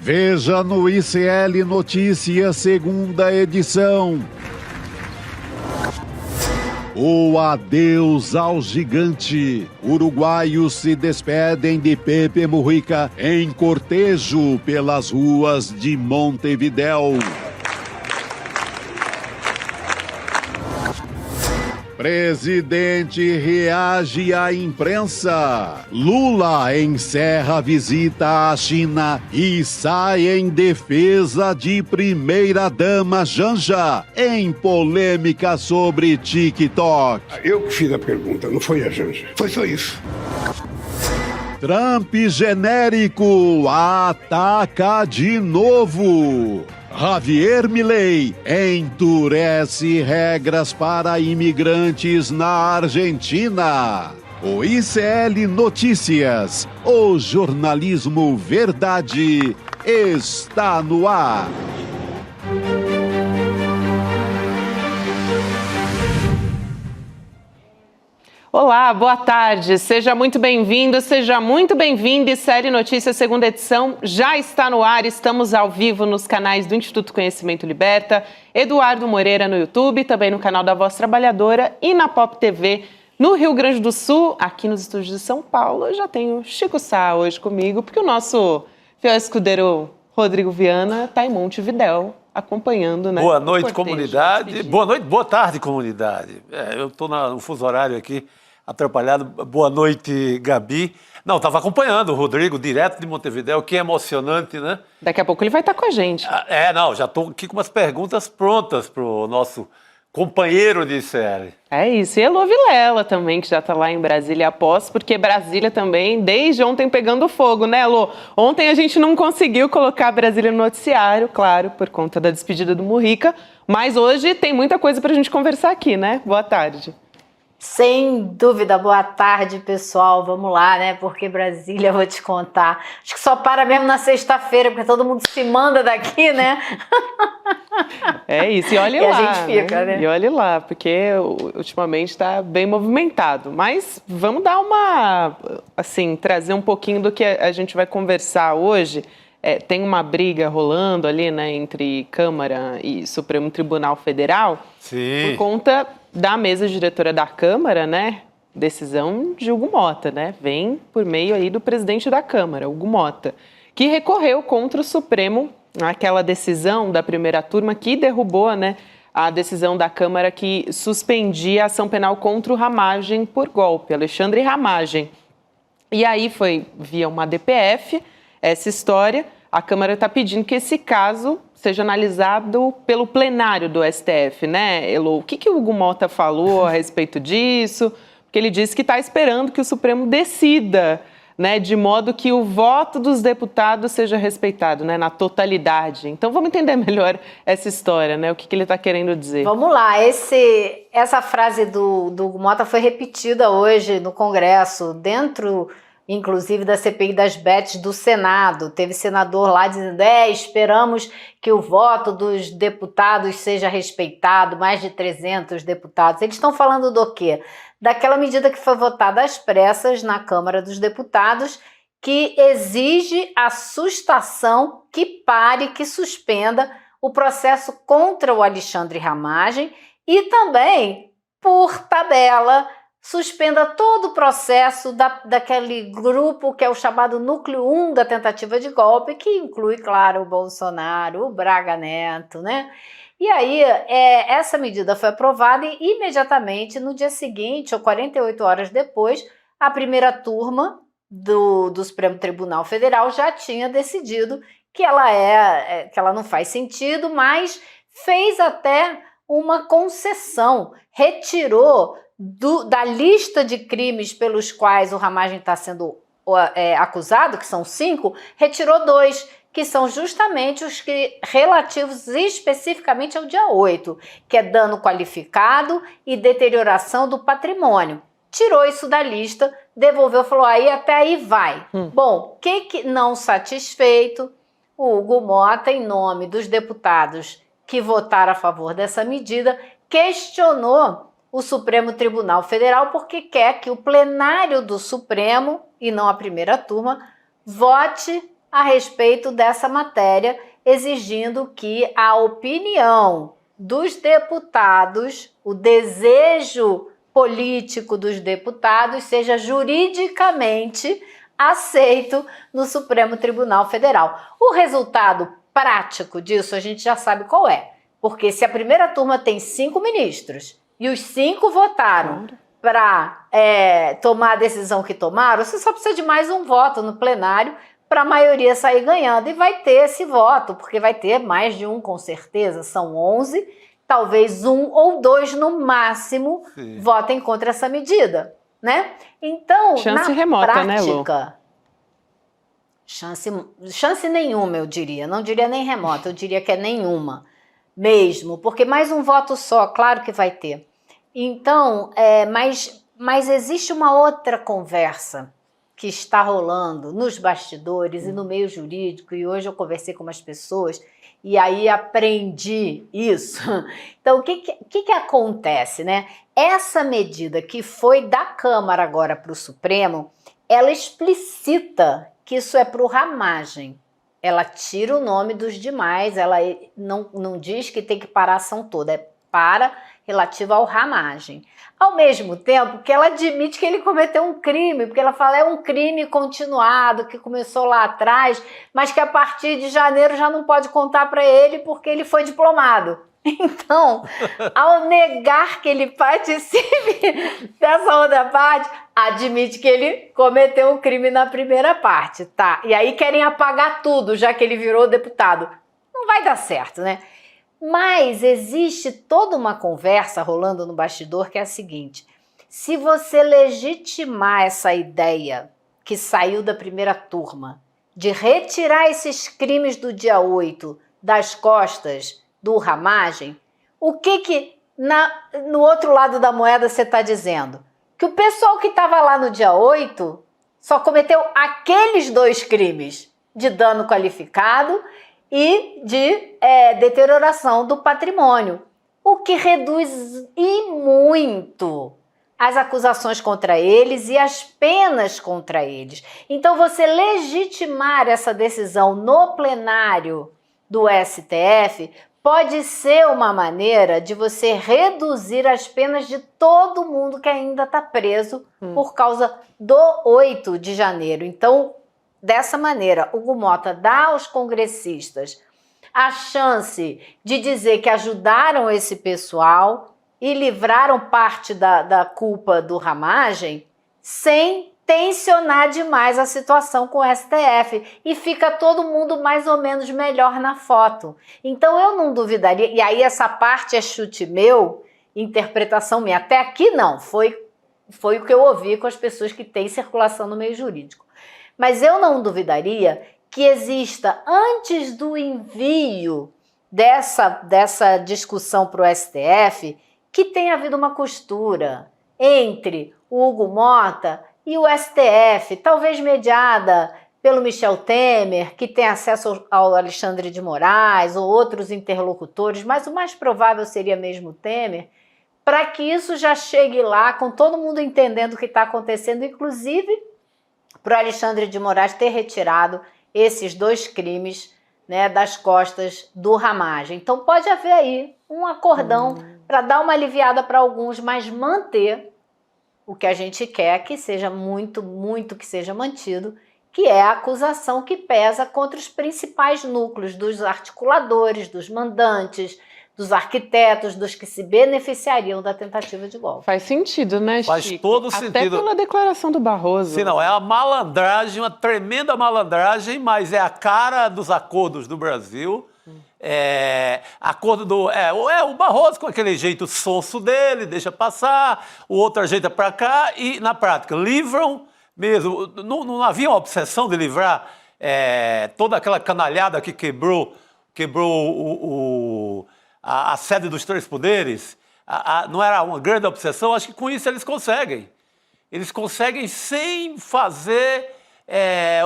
Veja no ICL Notícias, segunda edição. O adeus ao gigante. Uruguaios se despedem de Pepe Mujica em cortejo pelas ruas de Montevidéu. Presidente reage à imprensa. Lula encerra a visita à China e sai em defesa de primeira-dama Janja em polêmica sobre TikTok. Eu que fiz a pergunta, não foi a Janja. Foi só isso. Trump genérico ataca de novo. Javier Milei endurece regras para imigrantes na Argentina. O ICL Notícias, o jornalismo verdade, está no ar. Olá, boa tarde, seja muito bem-vindo, seja muito bem-vindo. ICL Notícias, segunda edição, já está no ar, estamos ao vivo nos canais do Instituto Conhecimento Liberta, Eduardo Moreira no YouTube, também no canal da Voz Trabalhadora e na Pop TV no Rio Grande do Sul. Aqui nos estúdios de São Paulo, eu já tenho Chico Sá hoje comigo, porque o nosso fiel escudeiro Rodrigo Viana está em Montevidéu, acompanhando, né? Boa noite, comunidade. Boa noite, boa tarde, comunidade. Eu estou no fuso horário aqui, atrapalhado. Boa noite, Gabi. Não, estava acompanhando o Rodrigo, direto de Montevidéu, que emocionante, né? Daqui a pouco ele vai estar com a gente. Já estou aqui com umas perguntas prontas para o nosso companheiro de ICL. É isso, e Elô Vilela também, que já está lá em Brasília após, porque Brasília também, desde ontem, pegando fogo, né, Elô? Ontem a gente não conseguiu colocar Brasília no noticiário, claro, por conta da despedida do Mujica, mas hoje tem muita coisa para a gente conversar aqui, né? Boa tarde. Sem dúvida, boa tarde, pessoal. Vamos lá, né? Porque Brasília, eu vou te contar. Acho que só para mesmo na sexta-feira, porque todo mundo se manda daqui, né? É isso, e olhe e lá. A gente fica, né? E olhe lá, porque ultimamente está bem movimentado. Mas vamos dar trazer um pouquinho do que a gente vai conversar hoje. Tem uma briga rolando ali, né, entre Câmara e Supremo Tribunal Federal. Sim. Por conta da mesa diretora da Câmara, né? Decisão de Hugo Mota, né? Vem por meio aí do presidente da Câmara, Hugo Mota, que recorreu contra o Supremo aquela decisão da primeira turma que derrubou, né, a decisão da Câmara que suspendia a ação penal contra o Ramagem por golpe, Alexandre Ramagem. E aí foi via uma DPF essa história. A Câmara está pedindo que esse caso seja analisado pelo plenário do STF, né, Elô? O que o Hugo Mota falou a respeito disso? Porque ele disse que está esperando que o Supremo decida, né, de modo que o voto dos deputados seja respeitado, né, na totalidade. Então vamos entender melhor essa história, né? O que ele está querendo dizer. Vamos lá, essa frase do Hugo Mota foi repetida hoje no Congresso, dentro inclusive da CPI das Bets do Senado. Teve senador lá dizendo, esperamos que o voto dos deputados seja respeitado, mais de 300 deputados. Eles estão falando do quê? Daquela medida que foi votada às pressas na Câmara dos Deputados, que exige a sustação que pare, que suspenda o processo contra o Alexandre Ramagem e também, por tabela, suspenda todo o processo daquele grupo que é o chamado núcleo 1 da tentativa de golpe, que inclui, claro, o Bolsonaro, o Braga Neto, né? E aí, essa medida foi aprovada e imediatamente, no dia seguinte, ou 48 horas depois, a primeira turma do Supremo Tribunal Federal já tinha decidido que ela não faz sentido, mas fez até uma concessão, retirou da lista de crimes pelos quais o Ramagem está sendo acusado, que são 5, retirou 2, que são justamente os que relativos especificamente ao dia 8, que é dano qualificado e deterioração do patrimônio. Tirou isso da lista, devolveu, falou, até aí vai. Bom, que não satisfeito, o Hugo Mota, em nome dos deputados que votaram a favor dessa medida, questionou o Supremo Tribunal Federal porque quer que o plenário do Supremo, e não a primeira turma, vote a respeito dessa matéria, exigindo que a opinião dos deputados, o desejo político dos deputados seja juridicamente aceito no Supremo Tribunal Federal. O resultado prático disso a gente já sabe qual é, porque se a primeira turma tem 5 ministros e os 5 votaram para tomar a decisão que tomaram, você só precisa de mais um voto no plenário para a maioria sair ganhando, e vai ter esse voto, porque vai ter mais de um com certeza, são 11, talvez 1 ou 2 no máximo votem contra essa medida, né? Então, chance na remota, prática, né, Lu? Chance nenhuma, eu diria, não diria nem remota, eu diria que é nenhuma mesmo, porque mais um voto só, claro que vai ter. Então, mas existe uma outra conversa que está rolando nos bastidores e no meio jurídico, e hoje eu conversei com umas pessoas e aí aprendi isso. Então, o que acontece, né? Essa medida que foi da Câmara agora para o Supremo, ela explicita que isso é para o ramagem. Ela tira o nome dos demais, ela não diz que tem que parar a ação toda, é para relativa ao ramagem. Ao mesmo tempo que ela admite que ele cometeu um crime, porque ela fala é um crime continuado, que começou lá atrás, mas que a partir de janeiro já não pode contar para ele porque ele foi diplomado. Então, ao negar que ele participe dessa outra parte, admite que ele cometeu um crime na primeira parte, tá? E aí querem apagar tudo, já que ele virou deputado. Não vai dar certo, né? Mas existe toda uma conversa rolando no bastidor que é a seguinte: se você legitimar essa ideia que saiu da primeira turma de retirar esses crimes do dia 8 das costas do ramagem, o que no outro lado da moeda você está dizendo? Que o pessoal que estava lá no dia 8 só cometeu aqueles 2 crimes de dano qualificado e de deterioração do patrimônio, o que reduz e muito as acusações contra eles e as penas contra eles. Então, você legitimar essa decisão no plenário do STF pode ser uma maneira de você reduzir as penas de todo mundo que ainda está preso por causa do 8 de janeiro. Então, dessa maneira, o Hugo Motta dá aos congressistas a chance de dizer que ajudaram esse pessoal e livraram parte da culpa do ramagem sem tensionar demais a situação com o STF, e fica todo mundo mais ou menos melhor na foto. Então eu não duvidaria, e aí essa parte é chute meu, interpretação minha, até aqui não, foi o que eu ouvi com as pessoas que têm circulação no meio jurídico. Mas eu não duvidaria que exista, antes do envio dessa discussão para o STF, que tenha havido uma costura entre o Hugo Motta e o STF, talvez mediada pelo Michel Temer, que tem acesso ao Alexandre de Moraes ou outros interlocutores, mas o mais provável seria mesmo o Temer, para que isso já chegue lá com todo mundo entendendo o que está acontecendo, inclusive para o Alexandre de Moraes ter retirado esses 2 crimes, né, das costas do ramagem. Então pode haver aí um acordão para dar uma aliviada para alguns, mas manter o que a gente quer que seja muito que seja mantido, que é a acusação que pesa contra os principais núcleos dos articuladores, dos mandantes, dos arquitetos, dos que se beneficiariam da tentativa de golpe. Faz sentido, né, Chico? Faz todo sentido. Até pela declaração do Barroso. Sim, não, é a malandragem, uma tremenda malandragem, mas é a cara dos acordos do Brasil. Acordo do... o Barroso com aquele jeito sonso dele, deixa passar, o outro ajeita para cá e, na prática, livram mesmo. Não havia uma obsessão de livrar toda aquela canalhada que quebrou a sede dos 3 poderes. Não era uma grande obsessão? Acho que com isso eles conseguem. Eles conseguem sem fazer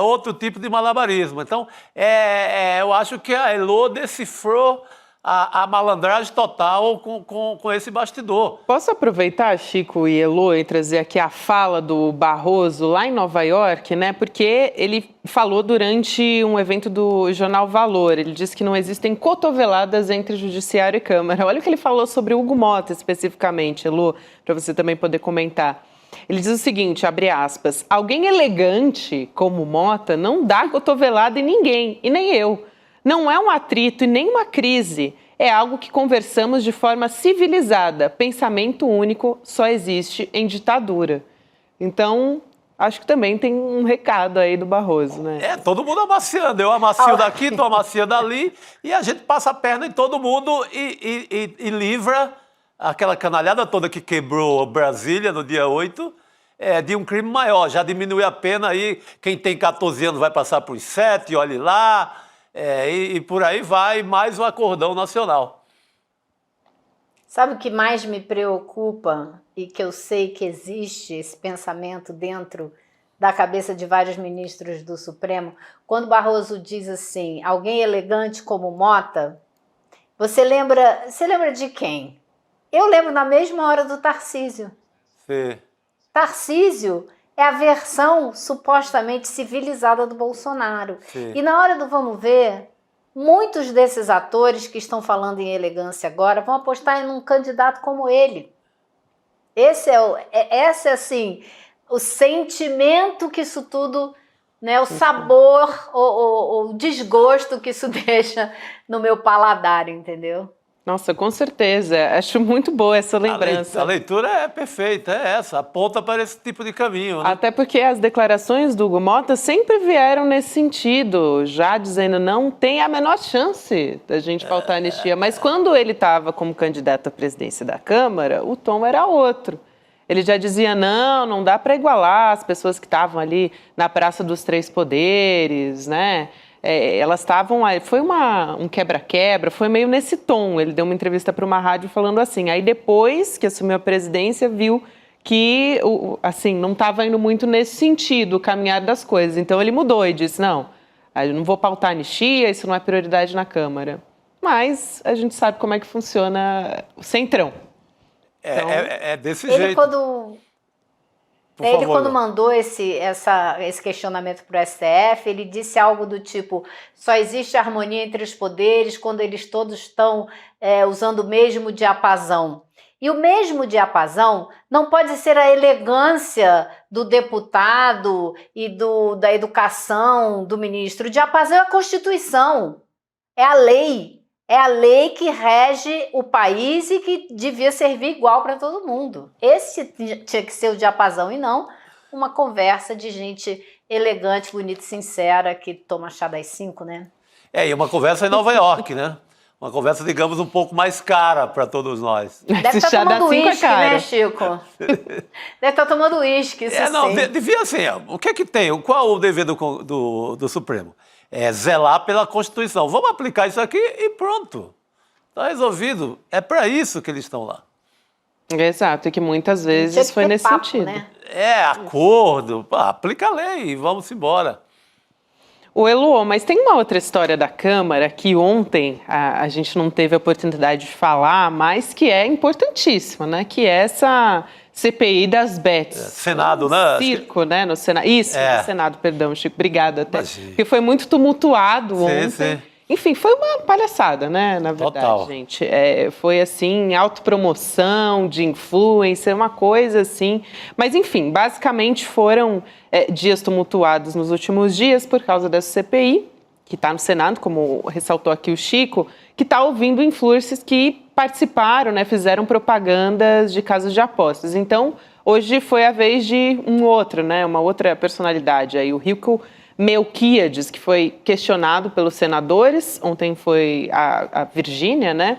outro tipo de malabarismo. Então, eu acho que a Elô decifrou a malandragem total com esse bastidor. Posso aproveitar, Chico e Elô, e trazer aqui a fala do Barroso lá em Nova York, né? Porque ele falou durante um evento do jornal Valor. Ele disse que não existem cotoveladas entre Judiciário e Câmara. Olha o que ele falou sobre o Hugo Mota especificamente, Elô, para você também poder comentar. Ele diz o seguinte, abre aspas, alguém elegante como Mota não dá cotovelada em ninguém, e nem eu. Não é um atrito e nem uma crise, é algo que conversamos de forma civilizada. Pensamento único só existe em ditadura. Então, acho que também tem um recado aí do Barroso, né? Todo mundo amaciando. Eu amacio daqui, tu amaciando ali, e a gente passa a perna em todo mundo e livra aquela canalhada toda que quebrou Brasília no dia 8 de um crime maior. Já diminuiu a pena aí, quem tem 14 anos vai passar por 7, olhe lá. E por aí vai mais um acordão nacional. Sabe o que mais me preocupa e que eu sei que existe esse pensamento dentro da cabeça de vários ministros do Supremo? Quando Barroso diz assim, alguém elegante como Mota, você lembra de quem? Eu lembro na mesma hora do Tarcísio. Sim. Tarcísio é a versão supostamente civilizada do Bolsonaro. Sim. E na hora do vamos ver, muitos desses atores que estão falando em elegância agora vão apostar em um candidato como ele. Esse é assim, o sentimento que isso tudo, né, o sabor, o desgosto que isso deixa no meu paladar, entendeu? Nossa, com certeza. Acho muito boa essa lembrança. A leitura é perfeita, é essa, aponta para esse tipo de caminho, né? Até porque as declarações do Hugo Mota sempre vieram nesse sentido, já dizendo não tem a menor chance da gente pautar a anistia. Mas quando ele estava como candidato à presidência da Câmara, o tom era outro. Ele já dizia, não dá para igualar as pessoas que estavam ali na Praça dos Três Poderes, né? Elas estavam, foi um quebra-quebra, foi meio nesse tom. Ele deu uma entrevista para uma rádio falando assim, aí depois que assumiu a presidência, viu que, assim, não estava indo muito nesse sentido, o caminhar das coisas. Então ele mudou e disse, não, eu não vou pautar anistia, isso não é prioridade na Câmara. Mas a gente sabe como é que funciona o centrão. Então, desse jeito. Ele, quando mandou esse questionamento para o STF, ele disse algo do tipo, só existe harmonia entre os poderes quando eles todos estão usando o mesmo diapasão. E o mesmo diapasão não pode ser a elegância do deputado e da educação do ministro. O diapasão é a Constituição, é a lei. É a lei que rege o país e que devia servir igual para todo mundo. Esse tinha que ser o diapasão e não uma conversa de gente elegante, bonita e sincera que toma chá das 5, né? E uma conversa em Nova York, né? Uma conversa, digamos, um pouco mais cara para todos nós. Deve estar tomando uísque, né, Chico? Deve estar tomando uísque, isso sim. Devia assim, o que é que tem? Qual o dever do Supremo? Zelar pela Constituição. Vamos aplicar isso aqui e pronto. Está resolvido. É para isso que eles estão lá. Exato, e que muitas vezes foi nesse sentido. Né? Acordo. Aplica a lei e vamos embora. O Elô, mas tem uma outra história da Câmara que ontem a gente não teve a oportunidade de falar, mas que é importantíssima, né? Que é essa CPI das bets. Senado, né? Circo, né? No Senado. Isso, no Senado, perdão, Chico. Obrigada até. Porque foi muito tumultuado ontem. Sim. Enfim, foi uma palhaçada, né? Na verdade, total. Gente. Foi assim, autopromoção de influencer, uma coisa assim. Mas, enfim, basicamente foram dias tumultuados nos últimos dias por causa dessa CPI, que está no Senado, como ressaltou aqui o Chico, que está ouvindo influencers que participaram, né, fizeram propagandas de casas de apostas. Então, hoje foi a vez de uma outra personalidade, aí, o Rico Melquiades, que foi questionado pelos senadores. Ontem foi a Virgínia, né?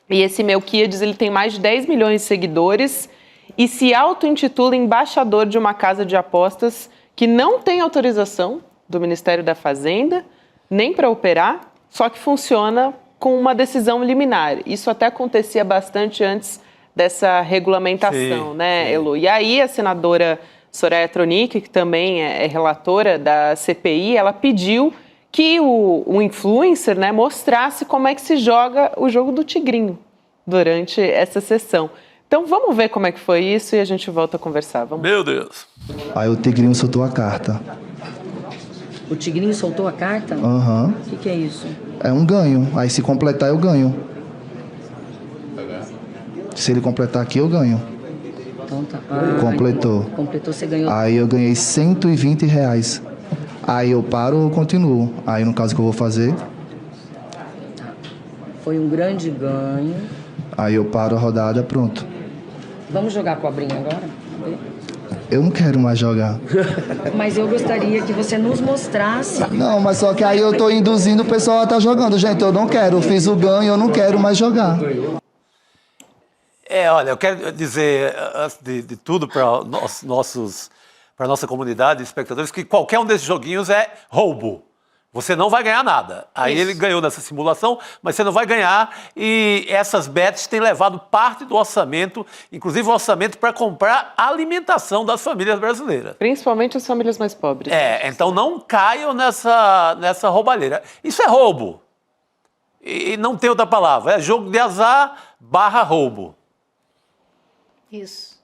E esse Melquiades, ele tem mais de 10 milhões de seguidores e se auto-intitula embaixador de uma casa de apostas que não tem autorização do Ministério da Fazenda, nem para operar, só que funciona com uma decisão liminar. Isso até acontecia bastante antes dessa regulamentação, né, Elô? E aí a senadora Soraya Tronic, que também é relatora da CPI, ela pediu que o influencer, né, mostrasse como é que se joga o jogo do tigrinho durante essa sessão. Então vamos ver como é que foi isso e a gente volta a conversar. Vamos. Meu Deus. Aí o tigrinho soltou a carta. O tigrinho soltou a carta? Aham. O que é isso? É um ganho. Aí se completar, eu ganho. Se ele completar aqui, eu ganho. Então tá. Completou. Completou, você ganhou. Aí eu ganhei R$120. Aí eu paro ou continuo. Aí no caso que eu vou fazer, Foi um grande ganho. aí eu paro a rodada, pronto. Vamos jogar a cobrinha agora? Eu não quero mais jogar. Mas eu gostaria que você nos mostrasse. Não, mas só que aí eu tô induzindo o pessoal a estar jogando. Gente, eu não quero. Eu fiz o ganho, eu não quero mais jogar. Olha, eu quero dizer, antes de tudo, para para nossa comunidade de espectadores, que qualquer um desses joguinhos é roubo. Você não vai ganhar nada. Aí ele ganhou nessa simulação, mas você não vai ganhar. E essas bets têm levado parte do orçamento, inclusive o orçamento para comprar a alimentação das famílias brasileiras. Principalmente as famílias mais pobres. Então não caiam nessa roubalheira. Isso é roubo. E não tem outra palavra. É jogo de azar / roubo. Isso.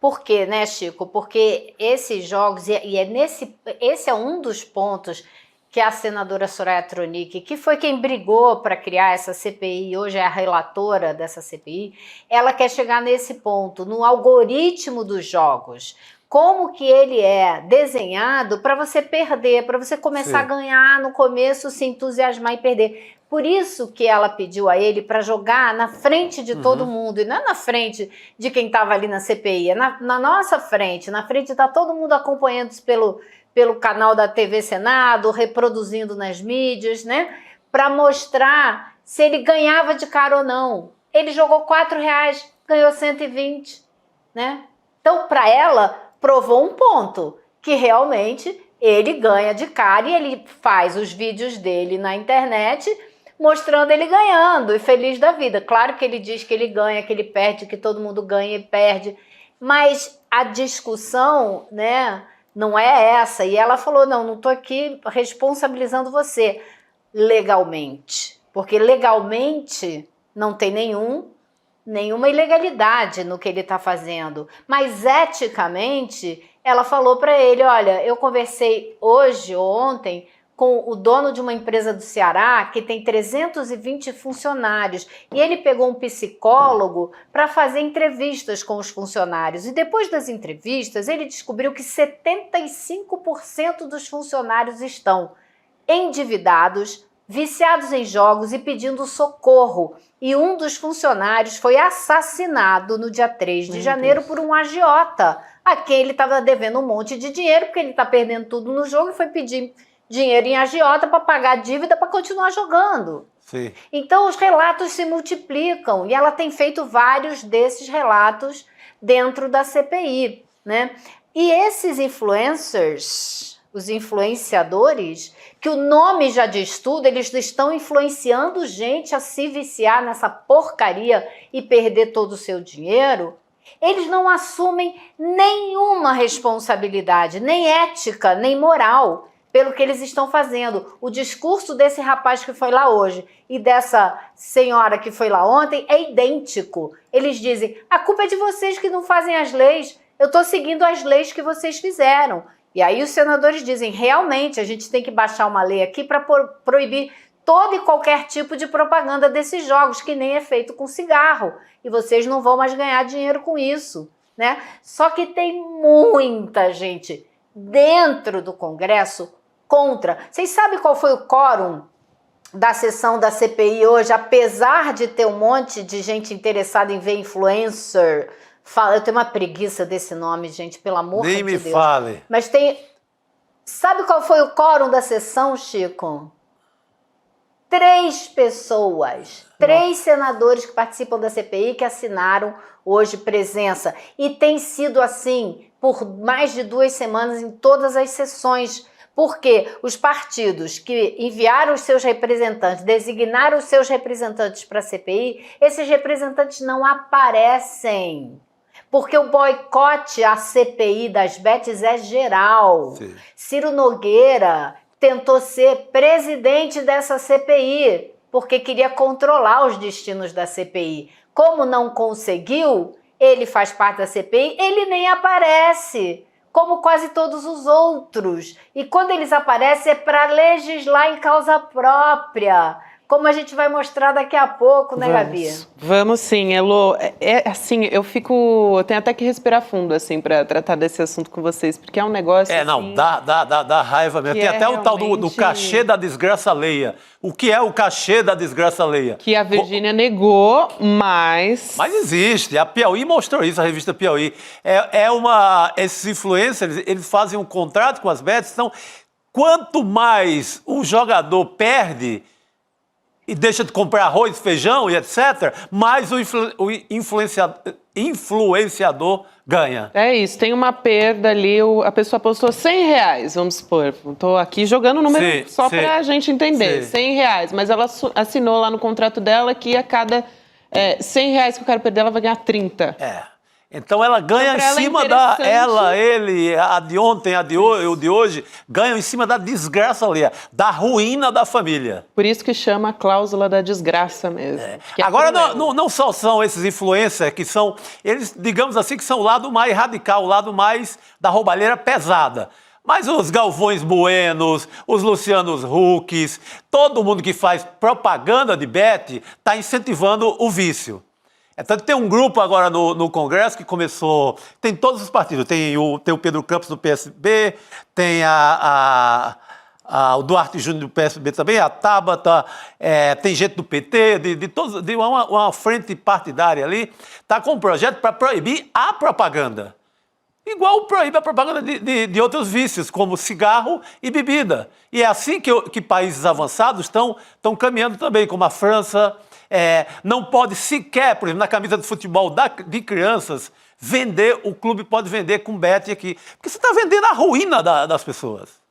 Por quê, né, Chico? Porque esses jogos, esse é um dos pontos que a senadora Soraya Tronic, que foi quem brigou para criar essa CPI, hoje é a relatora dessa CPI, ela quer chegar nesse ponto, no algoritmo dos jogos. Como que ele é desenhado para você perder, para você começar a ganhar no começo, se entusiasmar e perder. Por isso que ela pediu a ele para jogar na frente de todo mundo, e não é na frente de quem estava ali na CPI, é na nossa frente, na frente está todo mundo acompanhando isso pelo canal da TV Senado, reproduzindo nas mídias, né? Para mostrar se ele ganhava de cara ou não. Ele jogou R$4, ganhou 120, né? Então, para ela, provou um ponto, que realmente ele ganha de cara e ele faz os vídeos dele na internet mostrando ele ganhando e feliz da vida. Claro que ele diz que ele ganha, que ele perde, que todo mundo ganha e perde, mas a discussão, né, não é essa. E ela falou, não estou aqui responsabilizando você legalmente, porque legalmente não tem nenhuma ilegalidade no que ele está fazendo, mas eticamente ela falou para ele, olha, eu conversei hoje ou ontem com o dono de uma empresa do Ceará que tem 320 funcionários e ele pegou um psicólogo para fazer entrevistas com os funcionários e depois das entrevistas ele descobriu que 75% dos funcionários estão endividados, viciados em jogos e pedindo socorro. E um dos funcionários foi assassinado no dia 3 de janeiro por um agiota, a quem ele estava devendo um monte de dinheiro, porque ele está perdendo tudo no jogo e foi pedir dinheiro em agiota para pagar a dívida para continuar jogando. Sim. Então os relatos se multiplicam e ela tem feito vários desses relatos dentro da CPI, né? E esses influencers, os influenciadores, que o nome já diz tudo, eles estão influenciando gente a se viciar nessa porcaria e perder todo o seu dinheiro, eles não assumem nenhuma responsabilidade, nem ética, nem moral, pelo que eles estão fazendo. O discurso desse rapaz que foi lá hoje e dessa senhora que foi lá ontem é idêntico. Eles dizem, a culpa é de vocês que não fazem as leis, eu estou seguindo as leis que vocês fizeram. E aí os senadores dizem, realmente, a gente tem que baixar uma lei aqui para proibir todo e qualquer tipo de propaganda desses jogos, que nem é feito com cigarro. E vocês não vão mais ganhar dinheiro com isso, né? Só que tem muita gente dentro do Congresso contra. Vocês sabem qual foi o quórum da sessão da CPI hoje, apesar de ter um monte de gente interessada em ver influencer? Eu tenho uma preguiça desse nome, gente, pelo amor de Deus. Nem me fale. Mas tem... Sabe qual foi o quórum da sessão, Chico? 3 pessoas, 3 senadores que participam da CPI que assinaram hoje presença. E tem sido assim por mais de 2 semanas em todas as sessões. Porque os partidos que enviaram os seus representantes, designaram os seus representantes para a CPI, esses representantes não aparecem. Porque o boicote à CPI das bets é geral. Sim. Ciro Nogueira tentou ser presidente dessa CPI, porque queria controlar os destinos da CPI. Como não conseguiu, ele faz parte da CPI, ele nem aparece, como quase todos os outros. E quando eles aparecem é para legislar em causa própria, como a gente vai mostrar daqui a pouco, né, Gabi? Vamos sim, Elô. Assim, eu tenho até que respirar fundo, assim, para tratar desse assunto com vocês, porque é um negócio, assim, dá raiva mesmo. Tem até o tal do cachê da desgraça alheia. O que é o cachê da desgraça alheia? Que a Virgínia negou, mas... Mas existe, a Piauí mostrou isso, a revista Piauí. Esses influencers, eles fazem um contrato com as bets, então, quanto mais o jogador perde e deixa de comprar arroz, feijão e etc., mais o influenciador ganha. É isso, tem uma perda ali, a pessoa postou R$100, vamos supor. Estou aqui jogando o número só para a gente entender, R$100, mas ela assinou lá no contrato dela que a cada R$100 que eu quero perder, ela vai ganhar 30. Então ela ganha então, em cima ele, a de ontem, o de hoje, ganham em cima da desgraça ali, da ruína da família. Por isso que chama a cláusula da desgraça mesmo. Agora, não só são esses influencers que são, eles, digamos assim, que são o lado mais radical, o lado mais da roubalheira pesada. Mas os Galvões Buenos, os Lucianos Hucks, todo mundo que faz propaganda de bet está incentivando o vício. Então, tem um grupo agora no Congresso que começou... Tem todos os partidos. Tem o Pedro Campos do PSB, tem o Duarte Júnior do PSB também, a Tabata, tem gente do PT, de uma frente partidária ali, está com um projeto para proibir a propaganda. Igual proíbe a propaganda de outros vícios, como cigarro e bebida. E é assim que países avançados estão caminhando também, como a França... não pode sequer, por exemplo, na camisa de futebol de crianças, vender, o clube pode vender com bet aqui. Porque você está vendendo a ruína das pessoas.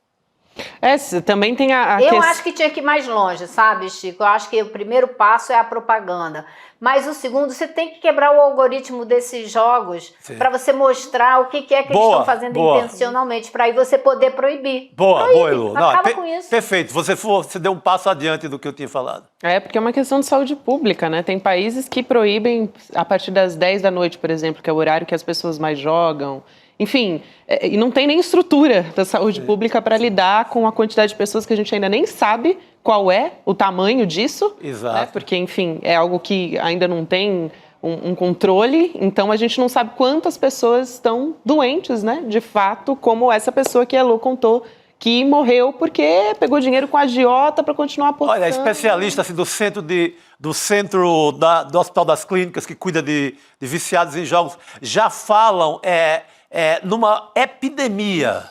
Também tem Eu acho que tinha que ir mais longe, sabe, Chico? Eu acho que o primeiro passo é a propaganda. Mas o segundo, você tem que quebrar o algoritmo desses jogos para você mostrar o que é que eles estão fazendo intencionalmente, para aí você poder proibir. Boa, Elô. Acaba com isso. Perfeito. Você deu um passo adiante do que eu tinha falado. Porque é uma questão de saúde pública, né? Tem países que proíbem a partir das 10 da noite, por exemplo, que é o horário que as pessoas mais jogam. Enfim, e não tem nem estrutura da saúde pública para lidar com a quantidade de pessoas que a gente ainda nem sabe qual é o tamanho disso. Exato. Né? Porque, enfim, é algo que ainda não tem um controle, então a gente não sabe quantas pessoas estão doentes, né? De fato, como essa pessoa que a Elô contou, que morreu porque pegou dinheiro com a agiota para continuar apostando. Olha, especialista assim, do centro do Hospital das Clínicas, que cuida de viciados em jogos, já falam numa epidemia.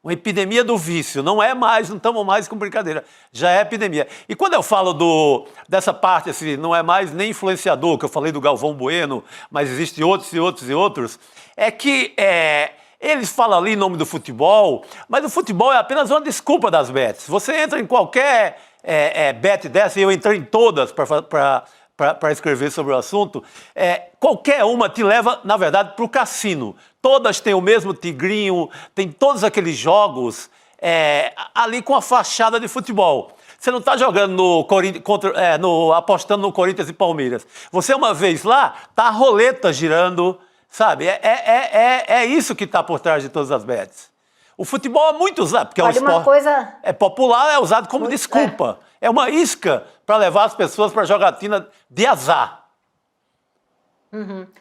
Uma epidemia do vício. Não estamos mais com brincadeira. Já é epidemia. E quando eu falo dessa parte, assim, não é mais nem influenciador, que eu falei do Galvão Bueno, mas existem outros, é que eles falam ali em nome do futebol, mas o futebol é apenas uma desculpa das bets. Você entra em qualquer bet dessa, e eu entrei em todas para escrever sobre o assunto, qualquer uma te leva, na verdade, para o cassino. Todas têm o mesmo tigrinho, tem todos aqueles jogos ali com a fachada de futebol. Você não está jogando apostando no Corinthians e Palmeiras. Você, uma vez lá, está a roleta girando, sabe? É isso que está por trás de todas as bets. O futebol é muito usado, porque é popular, é usado como desculpa. É uma isca para levar as pessoas para a jogatina de azar.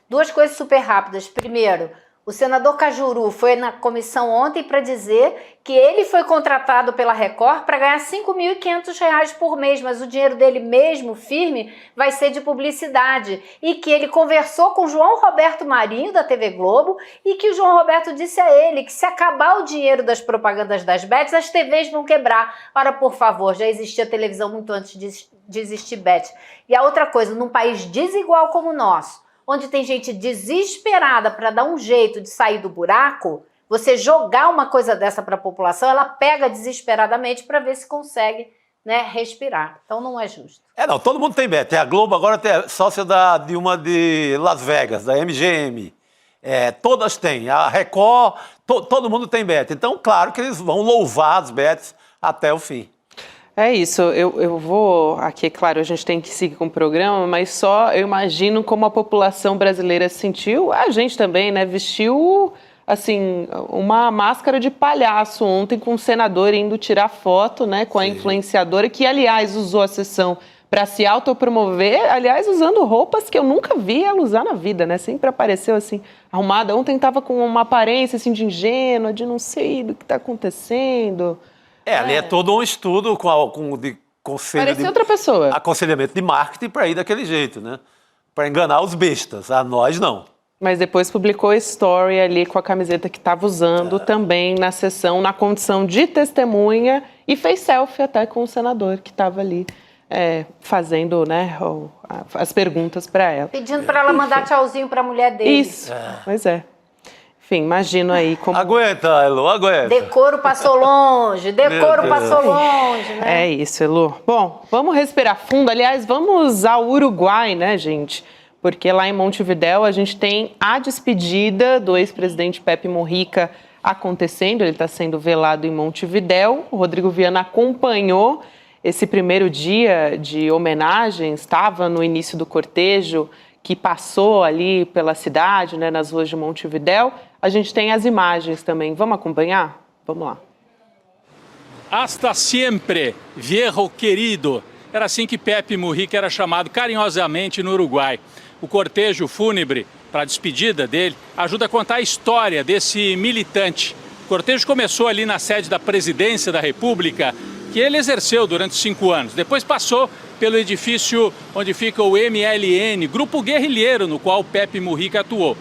Duas coisas super rápidas. Primeiro, o senador Cajuru foi na comissão ontem para dizer que ele foi contratado pela Record para ganhar R$5.500 por mês, mas o dinheiro dele mesmo, firme, vai ser de publicidade. E que ele conversou com o João Roberto Marinho, da TV Globo, e que o João Roberto disse a ele que se acabar o dinheiro das propagandas das bets, as TVs vão quebrar. Ora, por favor, já existia televisão muito antes de existir bet. E a outra coisa, num país desigual como o nosso, onde tem gente desesperada para dar um jeito de sair do buraco, você jogar uma coisa dessa para a população, ela pega desesperadamente para ver se consegue, né, respirar. Então não é justo. Todo mundo tem bet. A Globo agora tem sócia de uma de Las Vegas, da MGM. Todas têm. A Record, todo mundo tem bet. Então, claro que eles vão louvar as bets até o fim. É isso, eu vou aqui, claro, a gente tem que seguir com o programa, mas só eu imagino como a população brasileira se sentiu, a gente também, né, vestiu, assim, uma máscara de palhaço ontem com o senador indo tirar foto, né, com a influenciadora, que, aliás, usou a sessão para se autopromover, aliás, usando roupas que eu nunca vi ela usar na vida, né, sempre apareceu, assim, arrumada. Ontem estava com uma aparência, assim, de ingênua, de não sei do que está acontecendo. Ali é todo um estudo de conselho Parecia outra pessoa. Aconselhamento de marketing para ir daquele jeito, né? Para enganar os bestas. A nós, não. Mas depois publicou story ali com a camiseta que estava usando também na sessão, na condição de testemunha, e fez selfie até com o senador que estava ali fazendo, né, as perguntas para ela. Pedindo para ela mandar tchauzinho para a mulher dele. Isso, pois é. Enfim, imagino aí como... Aguenta, Elo, aguenta. Decoro passou longe, passou longe, né? É isso, Elu. Bom, vamos respirar fundo. Aliás, vamos ao Uruguai, né, gente? Porque lá em Montevidéu a gente tem a despedida do ex-presidente Pepe Mujica acontecendo. Ele está sendo velado em Montevidéu. O Rodrigo Viana acompanhou esse primeiro dia de homenagem, estava no início do cortejo que passou ali pela cidade, né, nas ruas de Montevidéu. A gente tem as imagens também. Vamos acompanhar? Vamos lá. Hasta siempre, viejo querido. Era assim que Pepe Mujica era chamado carinhosamente no Uruguai. O cortejo fúnebre, para a despedida dele, ajuda a contar a história desse militante. O cortejo começou ali na sede da Presidência da República, que ele exerceu durante 5 anos. Depois passou pelo edifício onde fica o MLN, grupo guerrilheiro no qual Pepe Mujica atuou.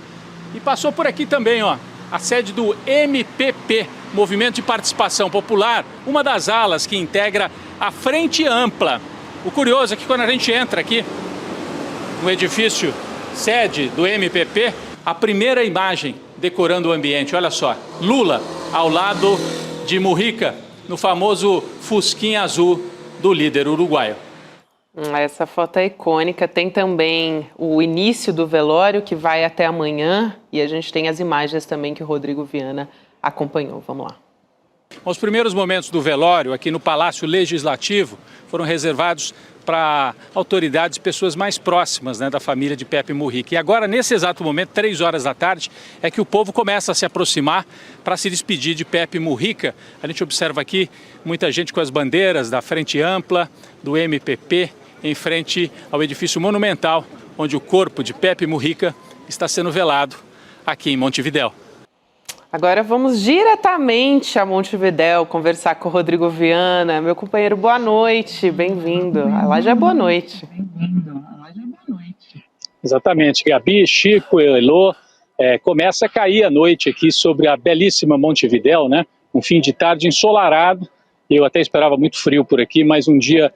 E passou por aqui também, ó, a sede do MPP, Movimento de Participação Popular, uma das alas que integra a Frente Ampla. O curioso é que quando a gente entra aqui no edifício sede do MPP, a primeira imagem decorando o ambiente, olha só, Lula ao lado de Mujica, no famoso fusquinha azul do líder uruguaio. Essa foto é icônica. Tem também o início do velório, que vai até amanhã, e a gente tem as imagens também que o Rodrigo Viana acompanhou. Vamos lá. Os primeiros momentos do velório aqui no Palácio Legislativo foram reservados para autoridades, pessoas mais próximas, né, da família de Pepe Mujica. E agora, nesse exato momento, 3 horas da tarde, é que o povo começa a se aproximar para se despedir de Pepe Mujica. A gente observa aqui muita gente com as bandeiras da Frente Ampla, do MPP, em frente ao edifício monumental, onde o corpo de Pepe Mujica está sendo velado aqui em Montevidéu. Agora vamos diretamente a Montevidéu conversar com o Rodrigo Viana. Meu companheiro, boa noite, bem-vindo. Lá já é boa noite. Exatamente, Gabi, Chico, Elô, começa a cair a noite aqui sobre a belíssima Montevidéu, né? Um fim de tarde ensolarado. Eu até esperava muito frio por aqui, mas um dia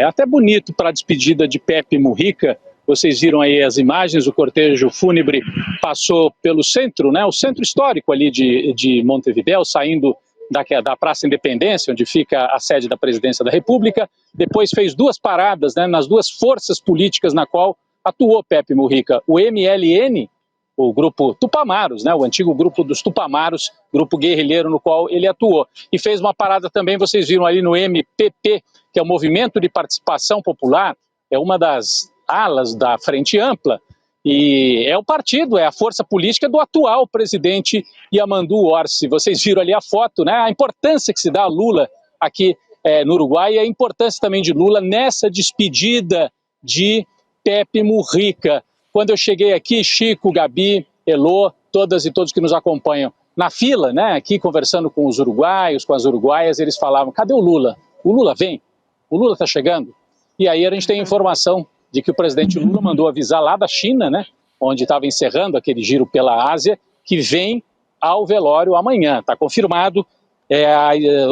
até bonito para a despedida de Pepe Mujica. Vocês viram aí as imagens, o cortejo fúnebre passou pelo centro, né, o centro histórico ali de Montevidéu, saindo da Praça Independência, onde fica a sede da Presidência da República. Depois fez 2 paradas, né, nas 2 forças políticas na qual atuou Pepe Mujica. O MLN, o grupo Tupamaros, né, o antigo grupo dos Tupamaros, grupo guerrilheiro no qual ele atuou. E fez uma parada também, vocês viram ali no MPP, que é o Movimento de Participação Popular, é uma das alas da Frente Ampla, e é o partido, é a força política do atual presidente Yamandu Orsi. Vocês viram ali a foto, né? A importância que se dá a Lula aqui no Uruguai e a importância também de Lula nessa despedida de Pepe Mujica. Quando eu cheguei aqui, Chico, Gabi, Elô, todas e todos que nos acompanham na fila, né? Aqui conversando com os uruguaios, com as uruguaias, eles falavam: cadê o Lula? O Lula vem? O Lula está chegando? E aí a gente tem informação de que o presidente Lula mandou avisar lá da China, né, onde estava encerrando aquele giro pela Ásia, que vem ao velório amanhã. Está confirmado.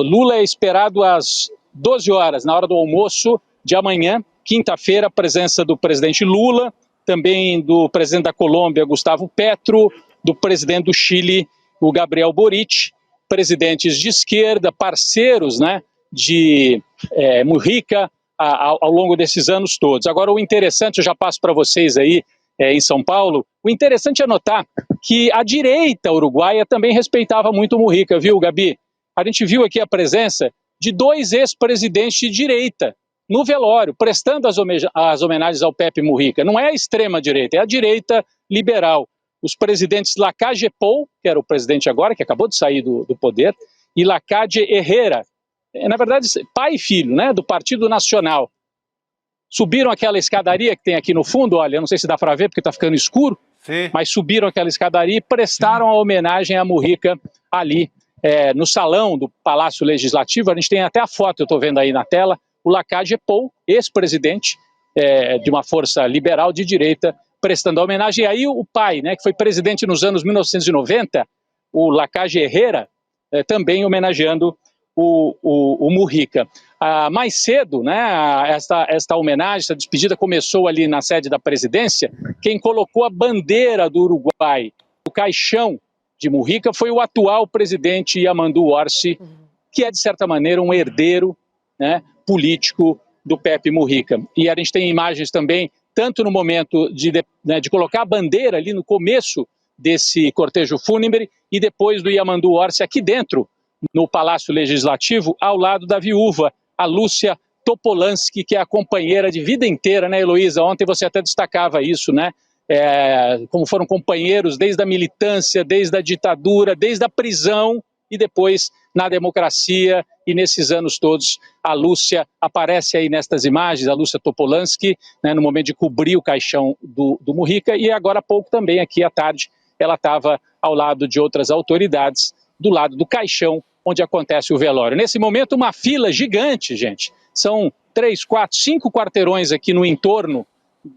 Lula é esperado às 12 horas, na hora do almoço de amanhã, quinta-feira, a presença do presidente Lula, também do presidente da Colômbia, Gustavo Petro, do presidente do Chile, o Gabriel Boric, presidentes de esquerda, parceiros, né, de Mujica, ao longo desses anos todos. Agora, o interessante, eu já passo para vocês aí em São Paulo, o interessante é notar que a direita uruguaia também respeitava muito o Mujica, viu, Gabi? A gente viu aqui a presença de 2 ex-presidentes de direita no velório, prestando as homenagens ao Pepe Mujica. Não é a extrema-direita, é a direita liberal. Os presidentes Lacalle Pou, que era o presidente agora, que acabou de sair do poder, e Lacalle Herrera, na verdade, pai e filho, né, do Partido Nacional. Subiram aquela escadaria que tem aqui no fundo, olha, não sei se dá para ver porque está ficando escuro, sim, mas subiram aquela escadaria e prestaram a homenagem a Mujica ali, no salão do Palácio Legislativo. A gente tem até a foto, eu estou vendo aí na tela, o Lacalle Pou, ex-presidente de uma força liberal de direita, prestando a homenagem. E aí o pai, né, que foi presidente nos anos 1990, o Lacalle Herrera, também homenageando o Mujica. Mais cedo, né, esta homenagem, essa despedida começou ali na sede da presidência. Quem colocou a bandeira do Uruguai, o caixão de Mujica, foi o atual presidente Yamandu Orsi, que é, de certa maneira, um herdeiro, né, político do Pepe Mujica. E a gente tem imagens também, tanto no momento de colocar a bandeira ali no começo desse cortejo fúnebre e depois do Yamandu Orsi aqui dentro, no Palácio Legislativo, ao lado da viúva, a Lúcia Topolansky, que é a companheira de vida inteira, né, Heloísa? Ontem você até destacava isso, né? Como foram companheiros desde a militância, desde a ditadura, desde a prisão e depois na democracia, e nesses anos todos a Lúcia aparece aí nestas imagens, a Lúcia Topolansky, né, no momento de cobrir o caixão do Mujica, e agora há pouco também, aqui à tarde, ela estava ao lado de outras autoridades, do lado do caixão onde acontece o velório. Nesse momento, uma fila gigante, gente. São 3, 4, 5 quarteirões aqui no entorno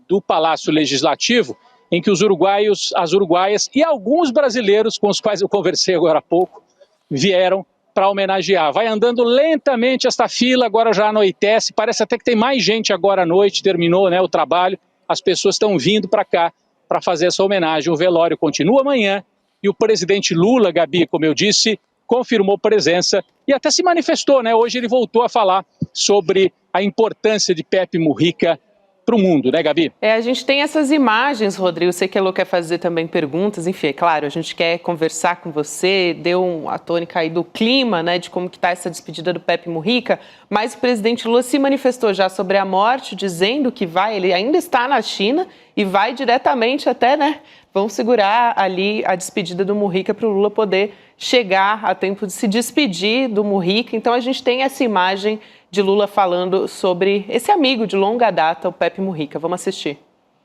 do Palácio Legislativo, em que os uruguaios, as uruguaias e alguns brasileiros com os quais eu conversei agora há pouco, vieram para homenagear. Vai andando lentamente esta fila, agora já anoitece, parece até que tem mais gente agora à noite, terminou, né, o trabalho, as pessoas estão vindo para cá para fazer essa homenagem. O velório continua amanhã e o presidente Lula, Gabi, como eu disse, confirmou presença e até se manifestou, né? Hoje ele voltou a falar sobre a importância de Pepe Mujica para o mundo, né, Gabi? A gente tem essas imagens, Rodrigo. Sei que a Elô quer fazer também perguntas. Enfim, é claro, a gente quer conversar com você, deu a tônica aí do clima, né, de como que está essa despedida do Pepe Mujica, mas o presidente Lula se manifestou já sobre a morte, dizendo que ele ainda está na China e vai diretamente até, né, vão segurar ali a despedida do Mujica para o Lula poder chegar a tempo de se despedir do Mujica. Então a gente tem essa imagem de Lula falando sobre esse amigo de longa data, o Pepe Mujica. Vamos assistir.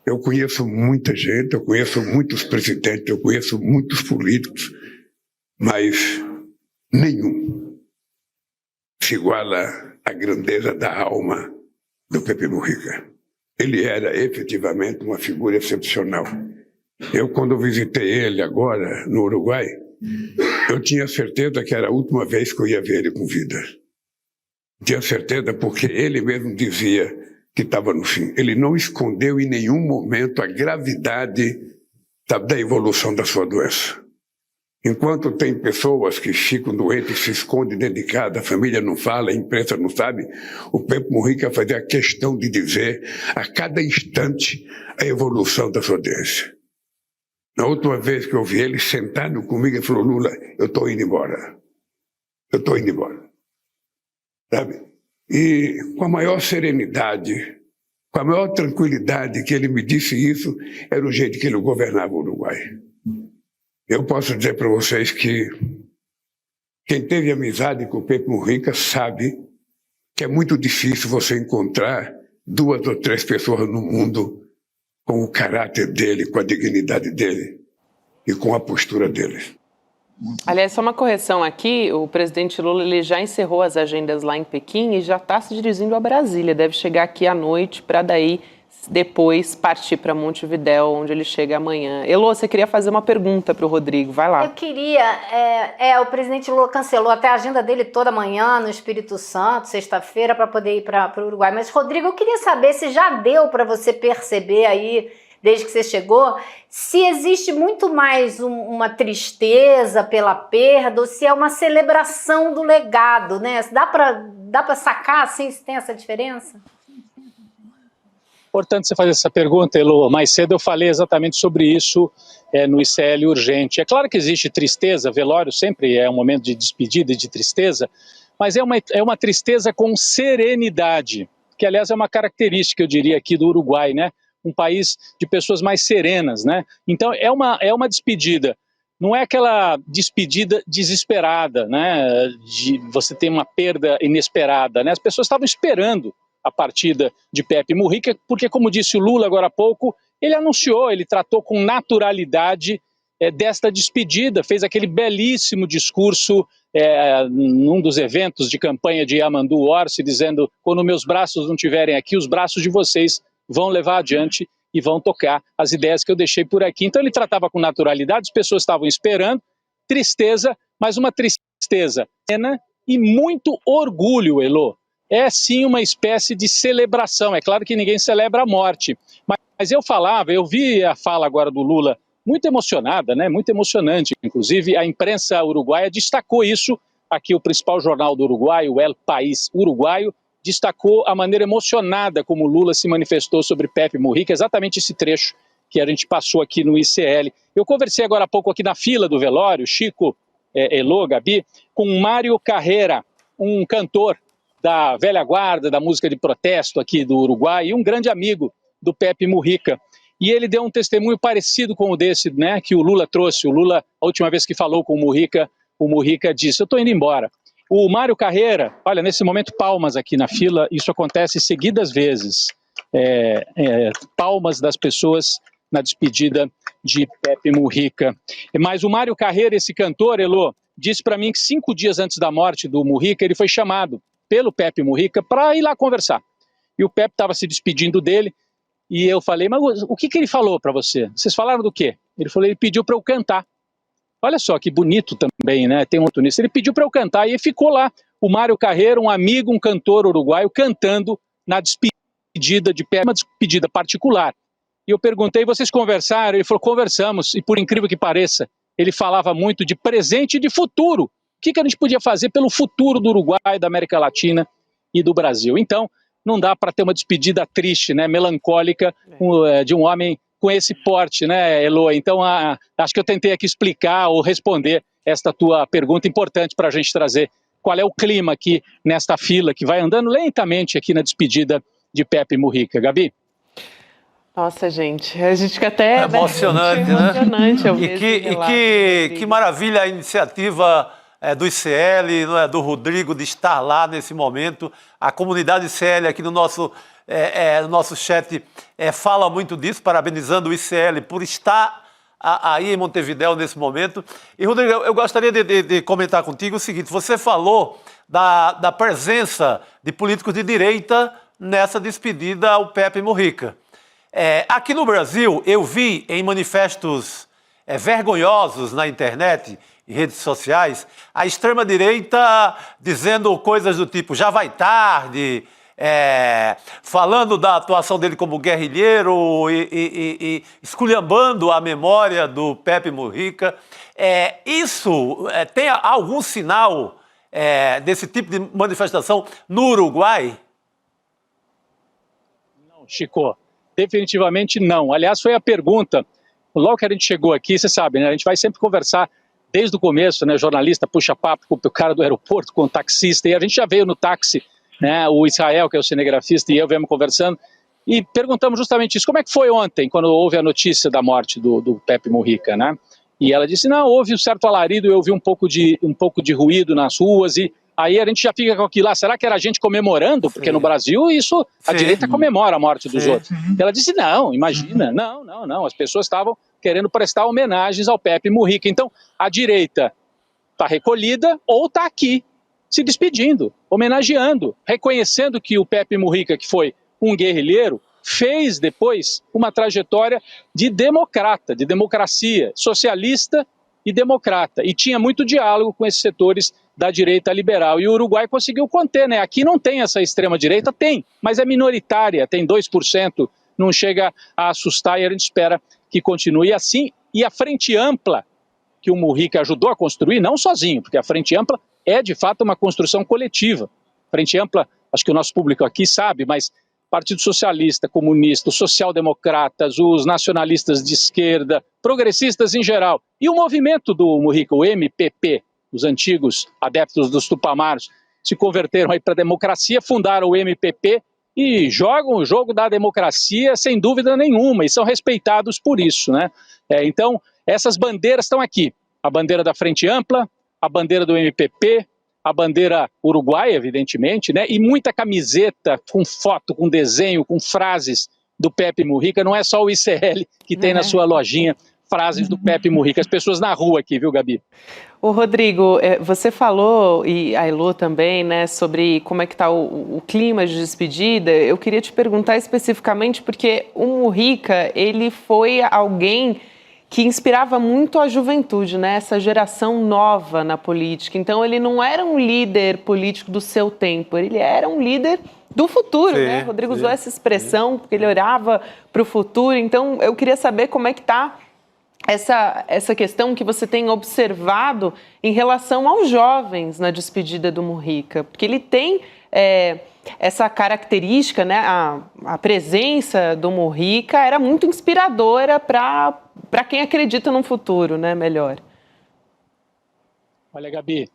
Eu conheço muita gente, eu conheço muitos presidentes, eu conheço muitos políticos, mas nenhum se iguala à grandeza da alma do Pepe Mujica. Ele era efetivamente uma figura excepcional. Eu, quando visitei ele agora no Uruguai, eu tinha certeza que era a última vez que eu ia ver ele com vida. Tinha certeza porque ele mesmo dizia que estava no fim. Ele não escondeu em nenhum momento a gravidade da evolução da sua doença. Enquanto tem pessoas que ficam doentes, se escondem dentro de casa, a família não fala, a imprensa não sabe, o Pepe Mujica fazia a questão de dizer a cada instante a evolução da sua doença. Na última vez que eu vi ele sentado comigo, ele falou: Lula, eu estou indo embora. Eu estou indo embora. Sabe? E com a maior serenidade, com a maior tranquilidade que ele me disse isso, era o jeito que ele governava o Uruguai. Eu posso dizer para vocês que quem teve amizade com o Pepe Mujica sabe que é muito difícil você encontrar 2 ou 3 pessoas no mundo com o caráter dele, com a dignidade dele e com a postura dele. Aliás, só uma correção aqui, o presidente Lula ele já encerrou as agendas lá em Pequim e já está se dirigindo a Brasília, deve chegar aqui à noite para daí depois partir para Montevidéu, onde ele chega amanhã. Elô, você queria fazer uma pergunta para o Rodrigo, vai lá. Eu queria, o presidente Lula cancelou até a agenda dele toda manhã no Espírito Santo, sexta-feira, para poder ir para o Uruguai. Mas, Rodrigo, eu queria saber se já deu para você perceber aí, desde que você chegou, se existe muito mais uma tristeza pela perda ou se é uma celebração do legado, né? Dá para sacar, assim, se tem essa diferença? Importante você fazer essa pergunta, Elô. Mais cedo eu falei exatamente sobre isso no ICL Urgente. É claro que existe tristeza, velório sempre é um momento de despedida e de tristeza, mas é uma tristeza com serenidade, que aliás é uma característica, eu diria, aqui do Uruguai, né? Um país de pessoas mais serenas, né? Então é uma despedida. Não é aquela despedida desesperada, né? De você ter uma perda inesperada, né? As pessoas estavam esperando a partida de Pepe Mujica, porque, como disse o Lula agora há pouco, ele anunciou, ele tratou com naturalidade desta despedida, fez aquele belíssimo discurso num dos eventos de campanha de Yamandu Orsi, dizendo: quando meus braços não estiverem aqui, os braços de vocês vão levar adiante e vão tocar as ideias que eu deixei por aqui. Então ele tratava com naturalidade, as pessoas estavam esperando, tristeza, mas uma tristeza plena e muito orgulho, Elô. É sim uma espécie de celebração. É claro que ninguém celebra a morte, mas eu vi a fala agora do Lula muito emocionada, né? Muito emocionante. Inclusive a imprensa uruguaia destacou isso. Aqui o principal jornal do Uruguai, o El País uruguaio, destacou a maneira emocionada como Lula se manifestou sobre Pepe Mujica, exatamente esse trecho que a gente passou aqui no ICL. Eu conversei agora há pouco aqui na fila do velório, Chico, Elô, Gabi, com Mário Carreira, um cantor da velha guarda, da música de protesto aqui do Uruguai, e um grande amigo do Pepe Mujica. E ele deu um testemunho parecido com o desse, né, que o Lula trouxe. O Lula, a última vez que falou com o Mujica disse: eu estou indo embora. O Mário Carreira, olha, nesse momento palmas aqui na fila, isso acontece seguidas vezes. Palmas das pessoas na despedida de Pepe Mujica. Mas o Mário Carreira, esse cantor, Elô, disse para mim que 5 dias antes da morte do Mujica, ele foi chamado pelo Pepe Mujica para ir lá conversar. E o Pepe estava se despedindo dele, e eu falei: mas o que ele falou para você? Vocês falaram do quê? Ele falou: ele pediu para eu cantar. Olha só que bonito também, né? Tem outro nisso. Ele pediu para eu cantar e ficou lá. O Mário Carreira, um amigo, um cantor uruguaio, cantando na despedida de Pepe, uma despedida particular. E eu perguntei: vocês conversaram? Ele falou: conversamos. E por incrível que pareça, ele falava muito de presente e de futuro. O que a gente podia fazer pelo futuro do Uruguai, da América Latina e do Brasil? Então, não dá para ter uma despedida triste, né? Melancólica, de um homem com esse porte, né, Elô? Então, acho que eu tentei aqui explicar ou responder esta tua pergunta importante para a gente trazer qual é o clima aqui nesta fila que vai andando lentamente aqui na despedida de Pepe Mujica. Gabi? Nossa, gente, a gente fica até emocionante, né? Emocionante que maravilha a iniciativa do ICL, não é, do Rodrigo, de estar lá nesse momento. A comunidade ICL aqui no nosso chat fala muito disso, parabenizando o ICL por estar aí em Montevidéu nesse momento. E, Rodrigo, eu gostaria de comentar contigo o seguinte: você falou da presença de políticos de direita nessa despedida ao Pepe Mujica. Aqui no Brasil, eu vi em manifestos vergonhosos na internet e redes sociais a extrema-direita dizendo coisas do tipo: já vai tarde, falando da atuação dele como guerrilheiro e esculhambando a memória do Pepe Mujica. Isso tem algum sinal desse tipo de manifestação no Uruguai? Não, Chico, definitivamente não. Aliás, foi a pergunta, logo que a gente chegou aqui, você sabe, né, a gente vai sempre conversar desde o começo, né, jornalista puxa papo com o cara do aeroporto, com o taxista, e a gente já veio no táxi, né, o Israel, que é o cinegrafista, e eu viemos conversando, e perguntamos justamente isso: como é que foi ontem, quando houve a notícia da morte do Pepe Mujica, né? E ela disse: não, houve um certo alarido, eu ouvi um pouco de ruído nas ruas, e aí a gente já fica com aquilo lá: será que era a gente comemorando? Porque no Brasil isso, a direita comemora a morte dos outros. Ela disse: não, imagina, não, as pessoas estavam querendo prestar homenagens ao Pepe Mujica. Então, a direita está recolhida ou está aqui, se despedindo, homenageando, reconhecendo que o Pepe Mujica, que foi um guerrilheiro, fez depois uma trajetória de democrata, de democracia, socialista e democrata. E tinha muito diálogo com esses setores da direita liberal. E o Uruguai conseguiu conter, né? Aqui não tem essa extrema-direita, tem, mas é minoritária, tem 2%, não chega a assustar, e a gente espera que continue assim. E a frente ampla que o Mujica ajudou a construir, não sozinho, porque a frente ampla é de fato uma construção coletiva. Frente ampla, acho que o nosso público aqui sabe, mas Partido Socialista, Comunista, os social-democratas, os nacionalistas de esquerda, progressistas em geral, e o movimento do Mujica, o MPP, os antigos adeptos dos Tupamaros, se converteram aí para a democracia, fundaram o MPP e jogam o jogo da democracia sem dúvida nenhuma e são respeitados por isso, né? Então, essas bandeiras estão aqui. A bandeira da Frente Ampla, a bandeira do MPP, a bandeira uruguaia, evidentemente, né? E muita camiseta com foto, com desenho, com frases do Pepe Mujica. Não é só o ICL que tem na sua lojinha frases do Pepe Mujica. As pessoas na rua aqui, viu, Gabi? Ô, Rodrigo, você falou, e a Elô também, né, sobre como é que está o clima de despedida. Eu queria te perguntar especificamente porque o Mujica, ele foi alguém que inspirava muito a juventude, né? Essa geração nova na política. Então, ele não era um líder político do seu tempo, ele era um líder do futuro, né? Rodrigo usou essa expressão, porque ele olhava para o futuro. Então, eu queria saber como é que está essa questão que você tem observado em relação aos jovens na despedida do Mujica, porque ele tem essa característica, né? A presença do Mujica era muito inspiradora para quem acredita num futuro, né, melhor. Olha, Gabi,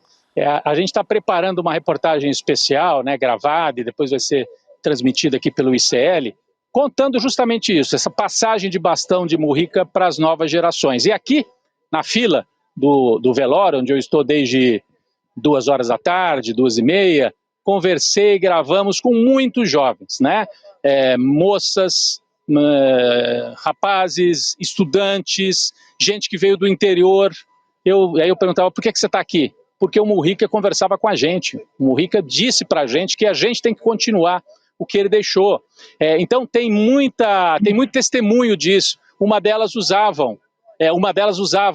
a gente está preparando uma reportagem especial, né, gravada e depois vai ser transmitida aqui pelo ICL, contando justamente isso, essa passagem de bastão de Mujica para as novas gerações. E aqui, na fila do velório, onde eu estou desde 2 horas da tarde, 2h30, conversei, gravamos com muitos jovens, né? Moças, rapazes, estudantes, gente que veio do interior. Aí eu perguntava, por que você está aqui? Porque o Mujica conversava com a gente. O Mujica disse para a gente que a gente tem que continuar o que ele deixou. Então tem muito testemunho disso. Uma delas usava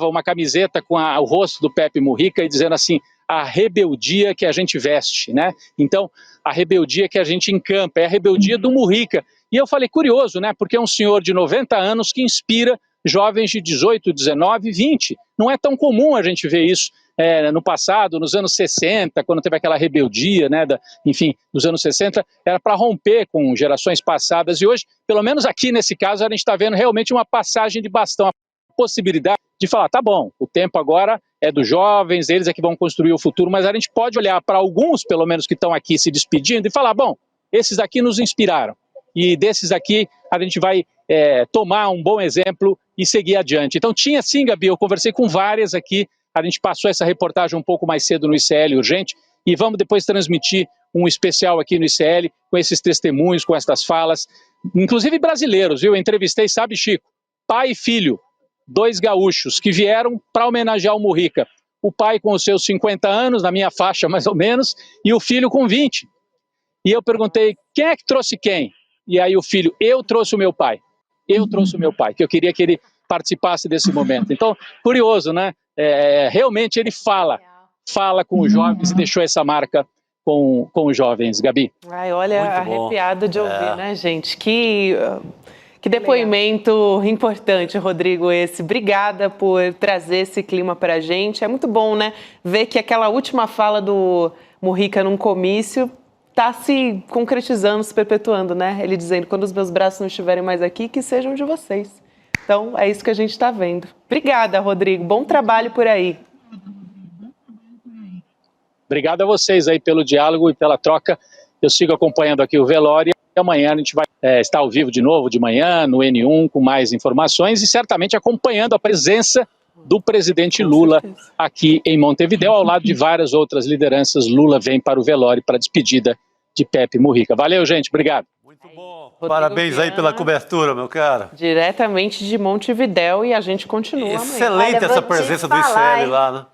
uma camiseta com o rosto do Pepe Mujica e dizendo assim, a rebeldia que a gente veste, né? Então, a rebeldia que a gente encampa, é a rebeldia do Mujica. E eu falei, curioso, né? Porque é um senhor de 90 anos que inspira jovens de 18, 19, 20. Não é tão comum a gente ver isso no passado, nos anos 60, quando teve aquela rebeldia, né, enfim, nos anos 60, era para romper com gerações passadas. E hoje, pelo menos aqui nesse caso, a gente está vendo realmente uma passagem de bastão, a possibilidade de falar, tá bom, o tempo agora é dos jovens, eles é que vão construir o futuro, mas a gente pode olhar para alguns, pelo menos, que estão aqui se despedindo e falar, bom, esses daqui nos inspiraram. E desses aqui a gente vai tomar um bom exemplo e seguir adiante. Então tinha sim, Gabi, eu conversei com várias aqui, a gente passou essa reportagem um pouco mais cedo no ICL Urgente e vamos depois transmitir um especial aqui no ICL com esses testemunhos, com essas falas, inclusive brasileiros, viu? Eu entrevistei, sabe, Chico, pai e filho, 2 gaúchos que vieram para homenagear o Mujica. O pai com os seus 50 anos, na minha faixa mais ou menos, e o filho com 20. E eu perguntei, quem é que trouxe quem? E aí o filho, eu trouxe o meu pai. Eu trouxe o meu pai, que eu queria que ele participasse desse momento. Então, curioso, né? Realmente ele fala com os jovens e deixou essa marca com os jovens, Gabi. Ai, olha, arrepiado de ouvir, né, gente? Que depoimento importante, Rodrigo, esse. Obrigada por trazer esse clima para a gente. É muito bom, né, ver que aquela última fala do Mujica num comício está se concretizando, se perpetuando, né? Ele dizendo, quando os meus braços não estiverem mais aqui, que sejam de vocês. Então, é isso que a gente está vendo. Obrigada, Rodrigo. Bom trabalho por aí. Obrigado a vocês aí pelo diálogo e pela troca. Eu sigo acompanhando aqui o velório e amanhã a gente vai estar ao vivo de novo, de manhã, no N1, com mais informações e certamente acompanhando a presença do presidente Lula aqui em Montevidéu, ao lado de várias outras lideranças. Lula vem para o velório, para a despedida de Pepe Mujica. Valeu, gente. Obrigado. Muito bom. Rodrigo Parabéns Viana, aí pela cobertura, meu cara. Diretamente de Montevidéu e a gente continua. Excelente amanhã. Essa presença do ICL lá, né?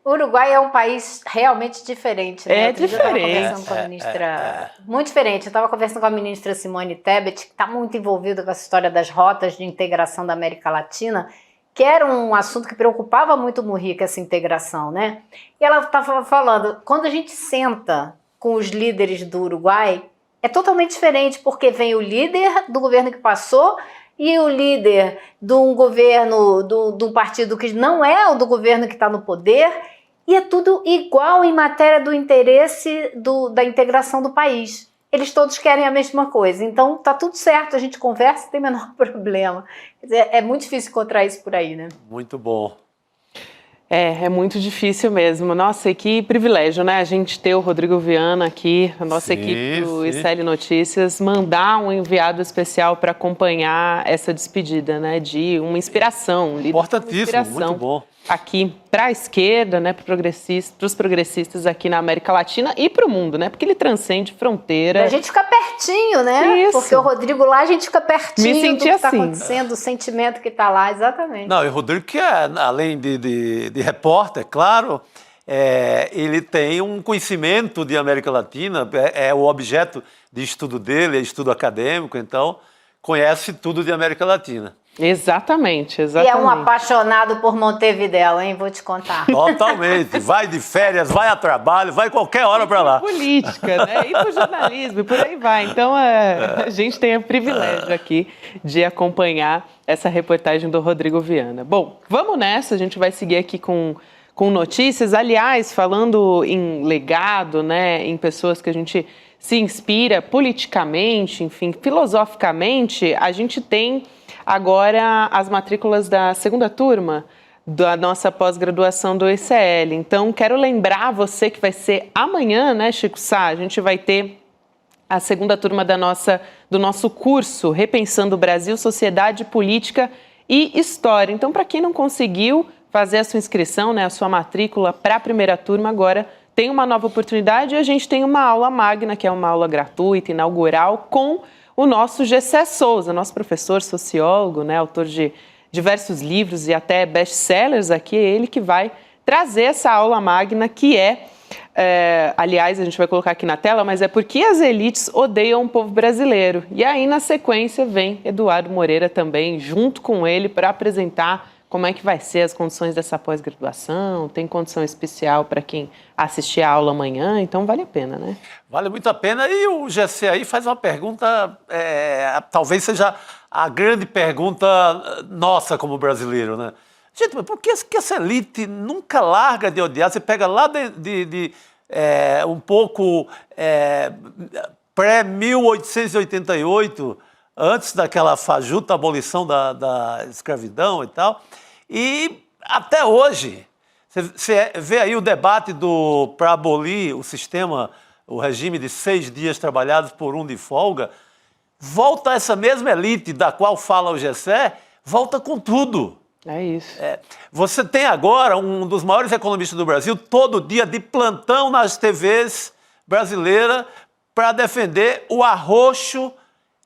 O Uruguai é um país realmente diferente, né? É diferente. Eu estava conversando com a ministra... Muito diferente. Eu estava conversando com a ministra Simone Tebet, que está muito envolvida com essa história das rotas de integração da América Latina, que era um assunto que preocupava muito o Mujica, essa integração, né? E ela estava falando, quando a gente senta com os líderes do Uruguai, é totalmente diferente, porque vem o líder do governo que passou e o líder de um governo, de um partido que não é o do governo que está no poder, e é tudo igual em matéria do interesse da integração do país. Eles todos querem a mesma coisa, então tá tudo certo, a gente conversa, não tem o menor problema. Quer dizer, é muito difícil encontrar isso por aí, né? Muito bom. É muito difícil mesmo. Nossa, e que privilégio, né? A gente ter o Rodrigo Viana aqui, a nossa equipe do ICL Notícias, mandar um enviado especial para acompanhar essa despedida, né? De uma inspiração. Importantíssimo, muito bom. Aqui para a esquerda, né? Para os progressistas aqui na América Latina e para o mundo, né? Porque ele transcende fronteira. A gente fica pertinho, né? Isso. Porque o Rodrigo lá, a gente fica pertinho Me senti do que está assim. acontecendo, o sentimento que está lá, exatamente. Não, e o Rodrigo, que além de repórter, claro, ele tem um conhecimento de América Latina, é o objeto de estudo dele, é estudo acadêmico, então conhece tudo de América Latina. Exatamente. E é um apaixonado por Montevidéu, hein? Vou te contar. Totalmente. Vai de férias, vai a trabalho, vai qualquer hora para lá. Política, né? E pro jornalismo, e por aí vai. Então, a gente tem o privilégio aqui de acompanhar essa reportagem do Rodrigo Viana. Bom, vamos nessa. A gente vai seguir aqui com notícias. Aliás, falando em legado, né? Em pessoas que a gente se inspira politicamente, enfim, filosoficamente, a gente tem agora as matrículas da segunda turma da nossa pós-graduação do ICL. Então, quero lembrar você que vai ser amanhã, né, Chico Sá? A gente vai ter a segunda turma do nosso curso Repensando o Brasil, Sociedade, Política e História. Então, para quem não conseguiu fazer a sua inscrição, né, a sua matrícula para a primeira turma, agora tem uma nova oportunidade e a gente tem uma aula magna, que é uma aula gratuita, inaugural, com o nosso Gessé Souza, nosso professor sociólogo, né, autor de diversos livros e até best-sellers aqui, é ele que vai trazer essa aula magna que aliás, a gente vai colocar aqui na tela, mas é porque as elites odeiam o povo brasileiro. E aí, na sequência, vem Eduardo Moreira também, junto com ele, para apresentar como é que vai ser as condições dessa pós-graduação, tem condição especial para quem assistir a aula amanhã, então vale a pena, né? Vale muito a pena. E o GC aí faz uma pergunta, talvez seja a grande pergunta nossa como brasileiro, né? Gente, mas por que essa elite nunca larga de odiar? Você pega lá um pouco pré-1888, antes daquela fajuta abolição da escravidão e tal, e até hoje, você vê aí o debate para abolir o sistema, o regime de 6 dias trabalhados por 1 de folga, volta essa mesma elite da qual fala o Gessé, volta com tudo. É isso. Você tem agora um dos maiores economistas do Brasil, todo dia de plantão nas TVs brasileiras, para defender o arroxo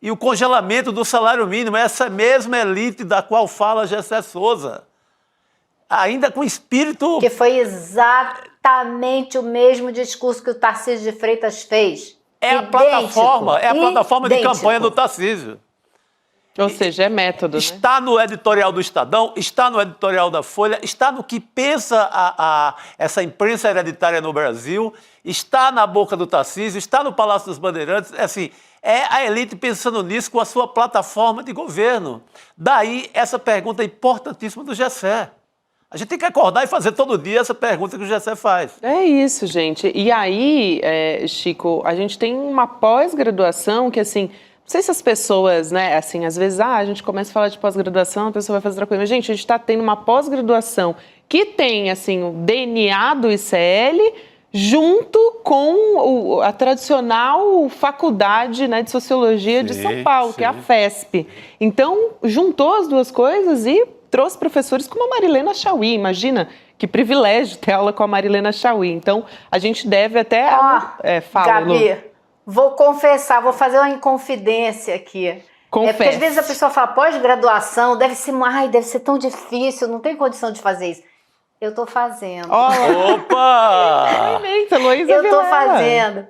e o congelamento do salário mínimo. Essa mesma elite da qual fala Gessé Souza. Ainda com espírito... Que foi exatamente o mesmo discurso que o Tarcísio de Freitas fez. É a plataforma de campanha do Tarcísio. Ou seja, é método, está, né? No editorial do Estadão, está no editorial da Folha, está no que pensa essa imprensa hereditária no Brasil, está na boca do Tarcísio, está no Palácio dos Bandeirantes, assim, é a elite pensando nisso com a sua plataforma de governo. Daí essa pergunta importantíssima do Gessé. A gente tem que acordar e fazer todo dia essa pergunta que o Gessé faz. É isso, gente. E aí, Chico, a gente tem uma pós-graduação que, assim, não sei se as pessoas, né, assim, às vezes, a gente começa a falar de pós-graduação, a pessoa vai fazer outra coisa. Mas, gente, a gente está tendo uma pós-graduação que tem, assim, o DNA do ICL junto com a tradicional faculdade, né, de Sociologia de São Paulo, que é a FESP. Então, juntou as duas coisas e trouxe professores como a Marilena Chauí. Imagina que privilégio ter aula com a Marilena Chauí. Então, a gente deve até... Gabi, vou confessar, vou fazer uma inconfidência aqui. Confesse. Porque às vezes a pessoa fala, pós-graduação, deve ser tão difícil, não tem condição de fazer isso. Eu estou fazendo. Opa! Eu estou fazendo.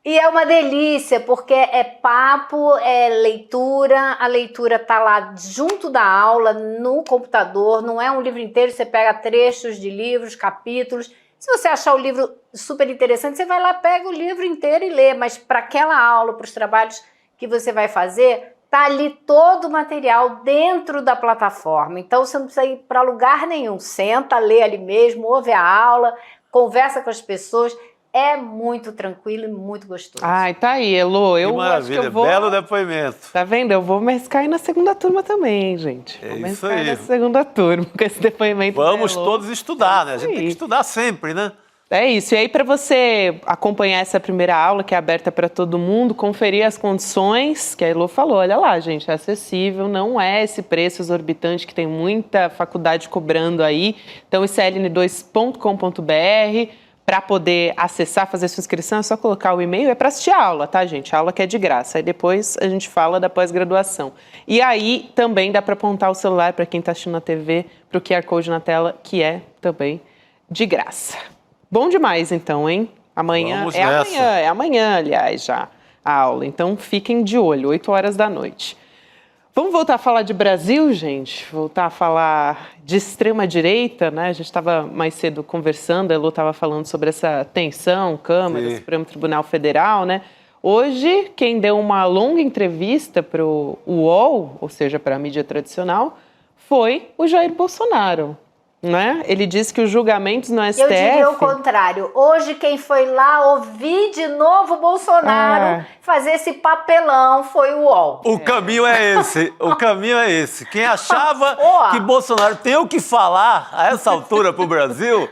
E é uma delícia, porque é papo, é leitura, a leitura está lá junto da aula, no computador, não é um livro inteiro, você pega trechos de livros, capítulos. Se você achar o livro super interessante, você vai lá, pega o livro inteiro e lê, mas para aquela aula, para os trabalhos que você vai fazer, está ali todo o material dentro da plataforma. Então você não precisa ir para lugar nenhum, senta, lê ali mesmo, ouve a aula, conversa com as pessoas. é muito tranquilo e muito gostoso. Ai, tá aí, Elô. Que maravilha, belo depoimento. Tá vendo? Eu vou cair na segunda turma também, hein, gente. É isso aí. Na segunda turma com esse depoimento. Vamos todos estudar, né? A gente tem que estudar sempre, né? É isso. E aí, para você acompanhar essa primeira aula, que é aberta para todo mundo, conferir as condições, que a Elô falou, olha lá, gente, é acessível, não é esse preço exorbitante que tem muita faculdade cobrando aí. Então, isso é ln2.com.br. Para poder acessar, fazer sua inscrição, é só colocar o e-mail. É para assistir a aula, tá, gente? A aula que é de graça. Aí depois a gente fala da pós-graduação. E aí também dá para apontar o celular para quem está assistindo na TV, para o QR Code na tela, que é também de graça. Bom demais, então, hein? Amanhã é amanhã, aliás, já a aula. Então, fiquem de olho, 8 horas da noite. Vamos voltar a falar de Brasil, gente? Voltar a falar de extrema-direita, né? A gente estava mais cedo conversando, a Elô estava falando sobre essa tensão, Câmara, Supremo Tribunal Federal, né? Hoje, quem deu uma longa entrevista para o UOL, ou seja, para a mídia tradicional, foi o Jair Bolsonaro. Né? Ele disse que os julgamentos no STF... Eu diria o contrário. Hoje quem foi lá ouvir de novo o Bolsonaro fazer esse papelão foi o UOL. O caminho é esse. O caminho é esse. Quem achava que Bolsonaro tem o que falar a essa altura para o Brasil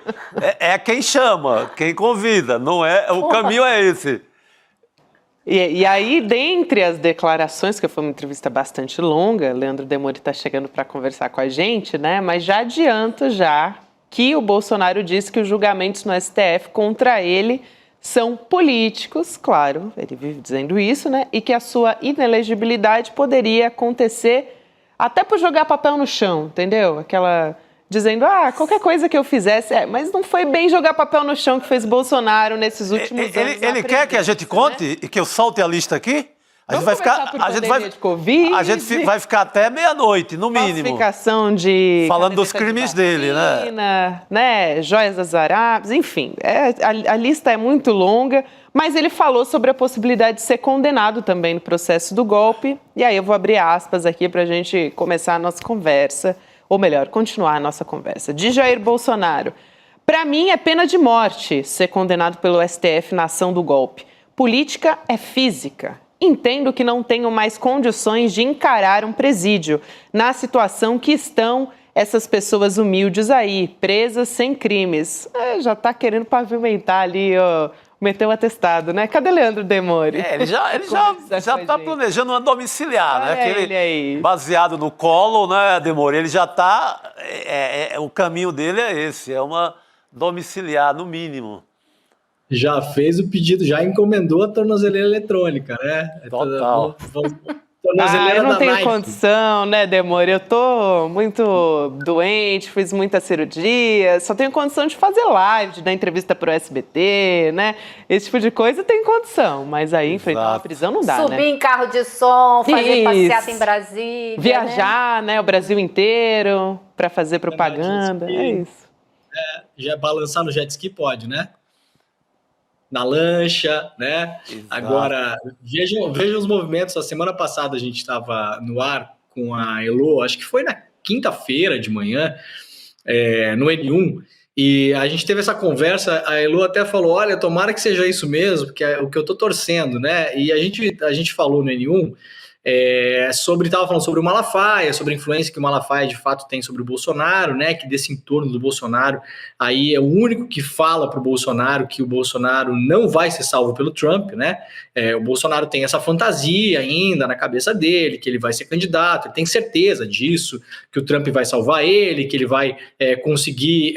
é quem chama, quem convida. Não é, o caminho é esse. E aí, dentre as declarações, que foi uma entrevista bastante longa, Leandro Demori está chegando para conversar com a gente, né? Mas já adianto que o Bolsonaro disse que os julgamentos no STF contra ele são políticos, claro, ele vive dizendo isso, né? E que a sua inelegibilidade poderia acontecer até por jogar papel no chão, entendeu? Aquela... dizendo, qualquer coisa que eu fizesse... mas não foi bem jogar papel no chão que fez Bolsonaro nesses últimos anos. Ele quer que a gente conte, né? E que eu solte a lista aqui? A gente vai ficar até meia-noite, no mínimo. Falsificação de... falando dos crimes dele, né? Joias das Arábias, enfim. A lista é muito longa, mas ele falou sobre a possibilidade de ser condenado também no processo do golpe. E aí eu vou abrir aspas aqui para a gente começar a nossa conversa. Ou melhor, continuar a nossa conversa. De Jair Bolsonaro. Para mim é pena de morte ser condenado pelo STF na ação do golpe. Política é física. Entendo que não tenho mais condições de encarar um presídio na situação que estão essas pessoas humildes aí, presas sem crimes. Já tá querendo pavimentar ali, meter um atestado, né? Cadê Leandro Demori? Ele já tá planejando uma domiciliar, olha, né? Ele aí. Baseado no colo, né, Demori? Ele já tá... o caminho dele é esse, é uma domiciliar, no mínimo. Já fez o pedido, já encomendou a tornozeleira eletrônica, né? Total. Eu não tenho condição, né, Demori? Eu tô muito doente, fiz muita cirurgia, só tenho condição de fazer live, de dar entrevista pro SBT, né? Esse tipo de coisa tem condição, mas aí enfrentar uma prisão não dá, Subir em carro de som, fazer passeata em Brasília. Viajar, né, o Brasil inteiro para fazer propaganda, é isso. Já balançar no jet ski pode, né? Na lancha, né? Exato. Agora, vejam os movimentos. A semana passada a gente estava no ar com a Elô, acho que foi na quinta-feira de manhã, no N1, e a gente teve essa conversa, a Elô até falou, olha, tomara que seja isso mesmo, porque é o que eu tô torcendo, né? E a gente falou no N1, estava falando sobre o Malafaia, sobre a influência que o Malafaia de fato tem sobre o Bolsonaro, né, que desse entorno do Bolsonaro, aí é o único que fala para o Bolsonaro que o Bolsonaro não vai ser salvo pelo Trump, né, o Bolsonaro tem essa fantasia ainda na cabeça dele, que ele vai ser candidato, ele tem certeza disso, que o Trump vai salvar ele, que ele vai conseguir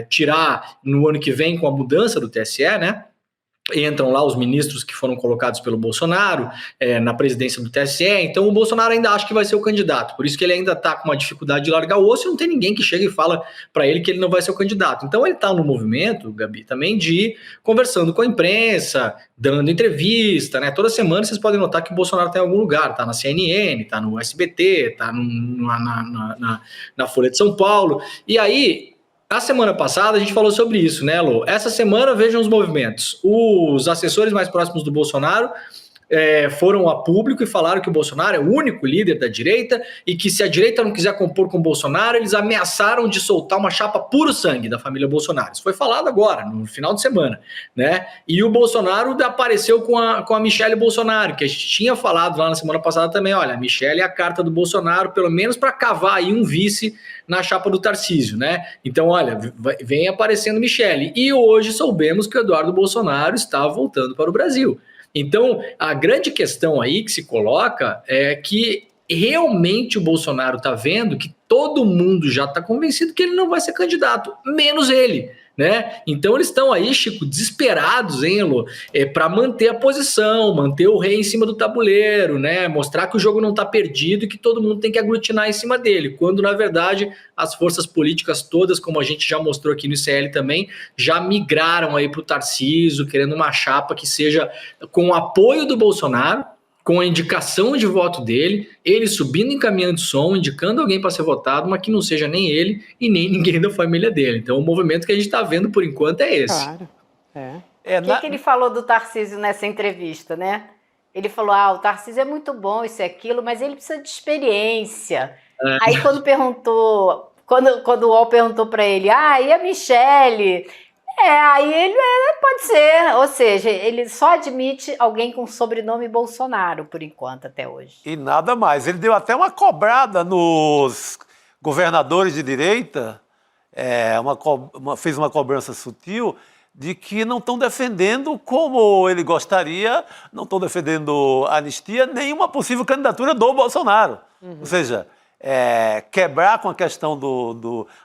tirar no ano que vem com a mudança do TSE, né. Entram lá os ministros que foram colocados pelo Bolsonaro na presidência do TSE, então o Bolsonaro ainda acha que vai ser o candidato, por isso que ele ainda está com uma dificuldade de largar o osso e não tem ninguém que chega e fala para ele que ele não vai ser o candidato. Então ele está no movimento, Gabi, também de conversando com a imprensa, dando entrevista, né? Toda semana vocês podem notar que o Bolsonaro está em algum lugar, está na CNN, está no SBT, está na Folha de São Paulo, e aí... A semana passada a gente falou sobre isso, né, Lô? Essa semana vejam os movimentos. Os assessores mais próximos do Bolsonaro foram a público e falaram que o Bolsonaro é o único líder da direita e que se a direita não quiser compor com o Bolsonaro, eles ameaçaram de soltar uma chapa puro sangue da família Bolsonaro. Isso foi falado agora, no final de semana, né? E o Bolsonaro apareceu com a Michelle Bolsonaro, que a gente tinha falado lá na semana passada também, olha, a Michelle é a carta do Bolsonaro, pelo menos para cavar aí um vice na chapa do Tarcísio, né? Então, olha, vem aparecendo Michelle. E hoje soubemos que o Eduardo Bolsonaro está voltando para o Brasil. Então, a grande questão aí que se coloca é que realmente o Bolsonaro está vendo que todo mundo já está convencido que ele não vai ser candidato, menos ele, né? Então eles estão aí, Chico, desesperados, hein, Elô, para manter a posição, manter o rei em cima do tabuleiro, né? Mostrar que o jogo não está perdido e que todo mundo tem que aglutinar em cima dele, quando na verdade as forças políticas todas, como a gente já mostrou aqui no ICL também, já migraram aí para o Tarcísio, querendo uma chapa que seja com o apoio do Bolsonaro, com a indicação de voto dele, ele subindo em caminhão de som, indicando alguém para ser votado, mas que não seja nem ele e nem ninguém da família dele. Então o movimento que a gente está vendo por enquanto é esse. Claro. O que ele falou do Tarcísio nessa entrevista, né? Ele falou, o Tarcísio é muito bom, isso e aquilo, mas ele precisa de experiência. Aí quando perguntou, quando o UOL perguntou para ele, e a Michelle... aí ele pode ser, ou seja, ele só admite alguém com sobrenome Bolsonaro, por enquanto, até hoje. E nada mais. Ele deu até uma cobrada nos governadores de direita, fez uma cobrança sutil de que não estão defendendo como ele gostaria, não estão defendendo anistia, nem uma possível candidatura do Bolsonaro. Ou seja, quebrar com a questão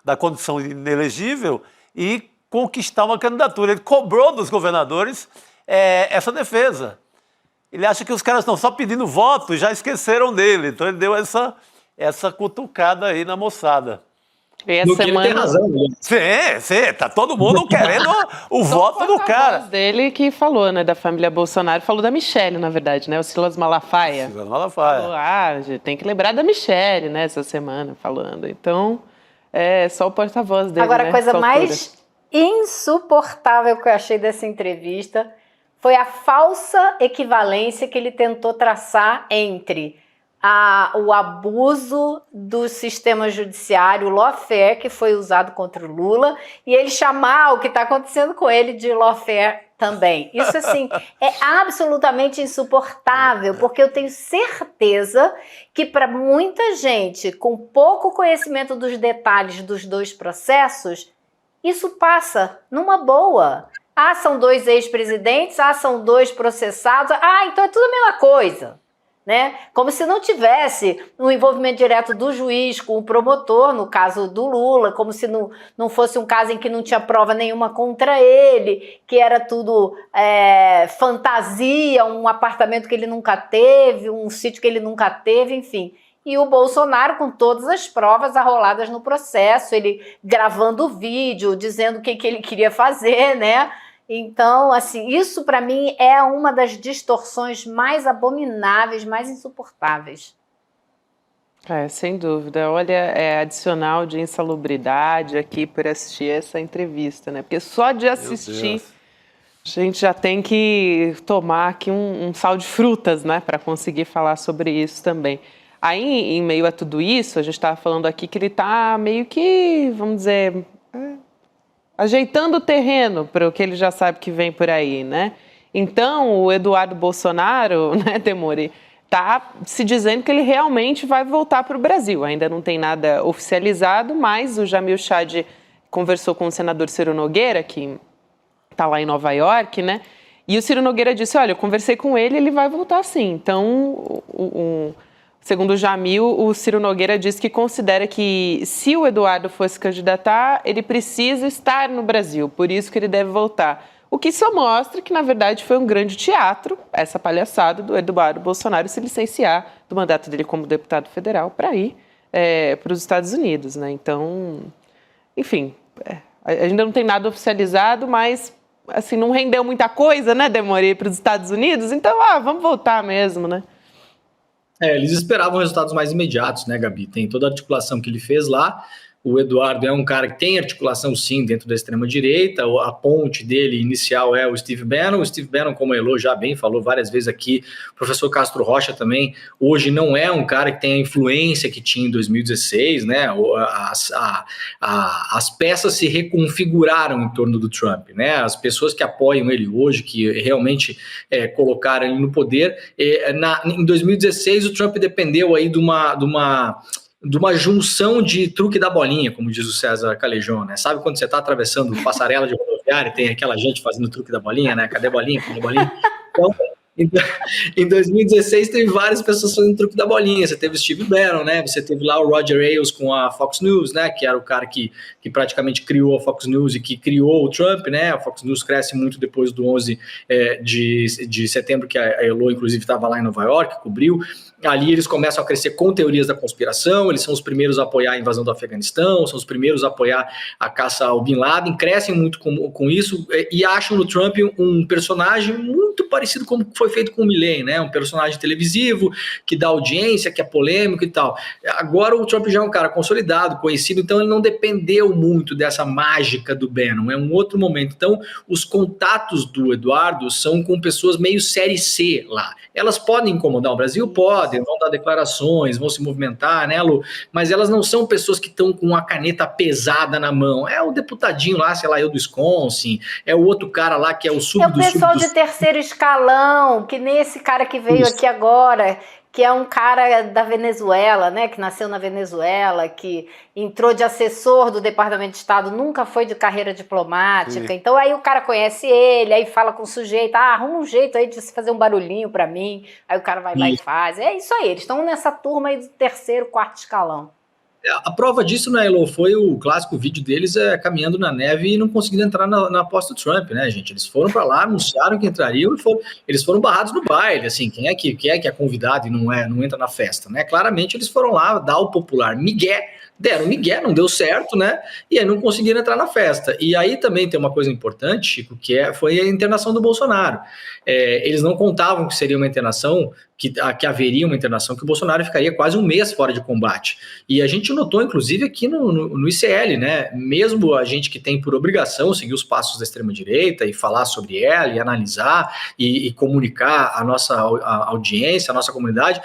da condição inelegível e conquistar uma candidatura. Ele cobrou dos governadores essa defesa. Ele acha que os caras estão só pedindo voto e já esqueceram dele. Então ele deu essa cutucada aí na moçada. E essa semana... Ele tem razão, né? Sim, tá todo mundo querendo o voto do cara. Dele que falou, né, da família Bolsonaro, falou da Michelle, na verdade, né, o Silas Malafaia. Silas Malafaia. Falou, gente, tem que lembrar da Michelle, né, essa semana, falando. Então, só o porta-voz dele, Agora, né, a coisa essa mais insuportável que eu achei dessa entrevista foi a falsa equivalência que ele tentou traçar entre o abuso do sistema judiciário, o lawfare, que foi usado contra o Lula, e ele chamar o que está acontecendo com ele de lawfare também. Isso, assim, é absolutamente insuportável, porque eu tenho certeza que para muita gente com pouco conhecimento dos detalhes dos dois processos, isso passa numa boa. São dois ex-presidentes, são dois processados, então é tudo a mesma coisa. Né? Como se não tivesse um envolvimento direto do juiz com o promotor, no caso do Lula, como se não fosse um caso em que não tinha prova nenhuma contra ele, que era tudo fantasia, um apartamento que ele nunca teve, um sítio que ele nunca teve, enfim. E o Bolsonaro com todas as provas arroladas no processo, ele gravando o vídeo, dizendo o que ele queria fazer, né? Então, assim, isso para mim é uma das distorções mais abomináveis, mais insuportáveis. Sem dúvida. Olha, adicional de insalubridade aqui por assistir essa entrevista, né? Porque só de assistir, a gente já tem que tomar aqui um sal de frutas, né? Para conseguir falar sobre isso também. Aí, em meio a tudo isso, a gente estava falando aqui que ele está meio que, vamos dizer... ajeitando o terreno para o que ele já sabe que vem por aí, né? Então, o Eduardo Bolsonaro, né, Demori, está se dizendo que ele realmente vai voltar para o Brasil. Ainda não tem nada oficializado, mas o Jamil Chad conversou com o senador Ciro Nogueira, que está lá em Nova York, né? E o Ciro Nogueira disse, olha, eu conversei com ele vai voltar sim. Então, segundo o Jamil, o Ciro Nogueira disse que considera que se o Eduardo fosse candidatar, ele precisa estar no Brasil, por isso que ele deve voltar. O que só mostra que, na verdade, foi um grande teatro, essa palhaçada do Eduardo Bolsonaro se licenciar do mandato dele como deputado federal para ir para os Estados Unidos, né? Então, enfim, ainda não tem nada oficializado, mas assim, não rendeu muita coisa, né, Demori, para os Estados Unidos, então, vamos voltar mesmo, né? Eles esperavam resultados mais imediatos, né, Gabi? Tem toda a articulação que ele fez lá. O Eduardo é um cara que tem articulação, sim, dentro da extrema-direita. A ponte dele inicial é o Steve Bannon. O Steve Bannon, como a Elo já bem falou várias vezes aqui, o professor Castro Rocha também, hoje não é um cara que tem a influência que tinha em 2016, né? As peças se reconfiguraram em torno do Trump, né? As pessoas que apoiam ele hoje, que realmente colocaram ele no poder, em 2016 o Trump dependeu aí de uma junção de truque da bolinha, como diz o César Calejão, né? Sabe quando você está atravessando passarela de rodoviária e tem aquela gente fazendo truque da bolinha, né? Cadê a bolinha? Cadê a bolinha? Então, em 2016 teve várias pessoas fazendo truque da bolinha. Você teve o Steve Bannon, né? Você teve lá o Roger Ailes com a Fox News, né? Que era o cara que praticamente criou a Fox News e que criou o Trump, né? A Fox News cresce muito depois do 11 de setembro, que a Elo, inclusive, estava lá em Nova York, cobriu. Ali eles começam a crescer com teorias da conspiração, eles são os primeiros a apoiar a invasão do Afeganistão, são os primeiros a apoiar a caça ao Bin Laden, crescem muito com isso e acham no Trump um personagem muito parecido com o que foi feito com o Milley, né? Um personagem televisivo, que dá audiência, que é polêmico e tal. Agora o Trump já é um cara consolidado, conhecido, então ele não dependeu muito dessa mágica do Bannon, é um outro momento. Então os contatos do Eduardo são com pessoas meio série C lá. Elas podem incomodar o Brasil? Podem, vão dar declarações, vão se movimentar, né, Lu? Mas elas não são pessoas que estão com a caneta pesada na mão. É o deputadinho lá, sei lá, eu do Wisconsin, é o outro cara lá que é o É o pessoal de terceiro escalão, que nem esse cara que veio aqui agora, que é um cara da Venezuela, né, que nasceu na Venezuela, que entrou de assessor do Departamento de Estado, nunca foi de carreira diplomática. Sim. Então aí o cara conhece ele, aí fala com o sujeito, arruma um jeito aí de você fazer um barulhinho pra mim, aí o cara vai lá e faz. É isso aí, eles estão nessa turma aí do terceiro, quarto escalão. A prova disso, né, Elo, foi o clássico vídeo deles caminhando na neve e não conseguindo entrar na posse do Trump, né, gente? Eles foram para lá, anunciaram que entrariam e eles foram barrados no baile, assim, quem é que é convidado e não entra na festa, né? Claramente eles foram lá dar o popular migué, deram migué, não deu certo, né? E aí não conseguiram entrar na festa. E aí também tem uma coisa importante, Chico, foi a internação do Bolsonaro. Eles não contavam que seria uma internação, que haveria uma internação, que o Bolsonaro ficaria quase um mês fora de combate. E a gente notou, inclusive, aqui no ICL, né? Mesmo a gente que tem por obrigação seguir os passos da extrema-direita e falar sobre ela, e analisar, e comunicar a nossa audiência, a nossa comunidade,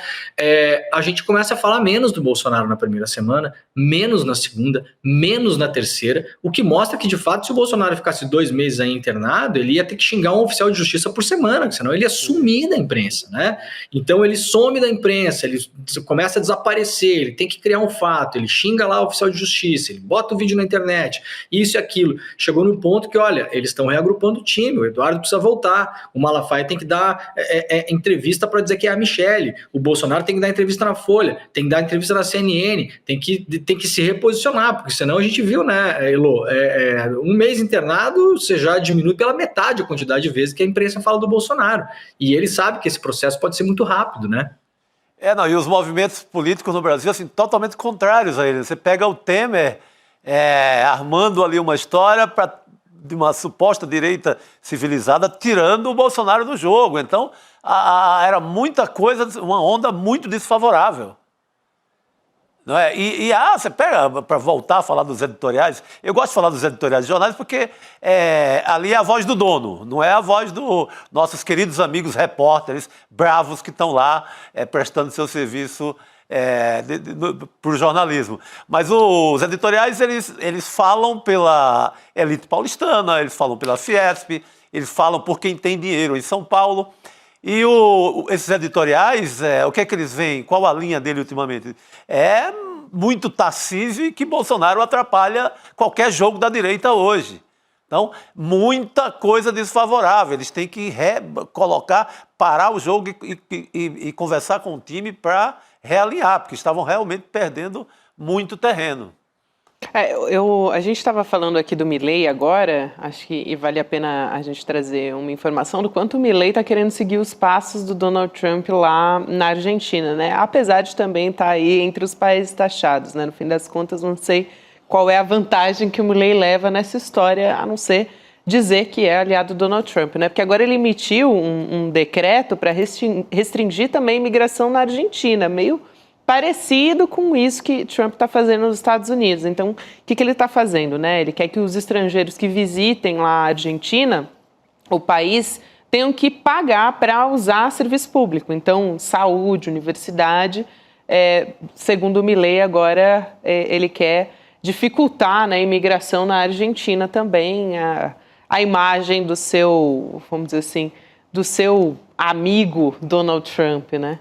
a gente começa a falar menos do Bolsonaro na primeira semana, menos na segunda, menos na terceira, o que mostra que, de fato, se o Bolsonaro ficasse 2 meses aí internado, ele ia ter que xingar um oficial de justiça por semana, senão ele ia sumir da imprensa, né? Então ele some da imprensa, ele começa a desaparecer, ele tem que criar um fato, ele xinga lá o oficial de justiça, ele bota o vídeo na internet, isso e aquilo. Chegou no ponto que, olha, eles estão reagrupando o time, o Eduardo precisa voltar, o Malafaia tem que dar entrevista para dizer que é a Michelle, o Bolsonaro tem que dar entrevista na Folha, tem que dar entrevista na CNN, tem que se reposicionar, porque senão a gente viu, né, Elo, 1 mês internado, você já diminui pela metade a quantidade de vezes que a imprensa fala do Bolsonaro, e ele sabe que esse processo pode ser muito rápido, né? E os movimentos políticos no Brasil, assim, totalmente contrários a ele. Você pega o Temer armando ali uma história de uma suposta direita civilizada, tirando o Bolsonaro do jogo. Então, era muita coisa, uma onda muito desfavorável. Não é? Você pega, para voltar a falar dos editoriais, eu gosto de falar dos editoriais de jornais porque ali é a voz do dono, não é a voz dos nossos queridos amigos repórteres bravos que estão lá prestando seu serviço para o jornalismo. Mas os editoriais, eles falam pela elite paulistana, eles falam pela Fiesp, eles falam por quem tem dinheiro em São Paulo. E esses editoriais, o que é que eles veem? Qual a linha dele ultimamente? É muito Tarcísio e que Bolsonaro atrapalha qualquer jogo da direita hoje. Então, muita coisa desfavorável. Eles têm que parar o jogo e conversar com o time para realinhar, porque estavam realmente perdendo muito terreno. A gente estava falando aqui do Milley agora, acho que vale a pena a gente trazer uma informação do quanto o Milley está querendo seguir os passos do Donald Trump lá na Argentina, né? Apesar de também estar aí entre os países taxados, né? No fim das contas, não sei qual é a vantagem que o Milley leva nessa história, a não ser dizer que é aliado do Donald Trump, né? Porque agora ele emitiu um decreto para restringir também a imigração na Argentina, meio parecido com isso que Trump está fazendo nos Estados Unidos. Então, o que ele está fazendo, né? Ele quer que os estrangeiros que visitem lá a Argentina, o país, tenham que pagar para usar serviço público. Então, saúde, universidade, segundo o Milei, agora ele quer dificultar, né, a imigração na Argentina também, a imagem do seu, vamos dizer assim, do seu amigo Donald Trump, né?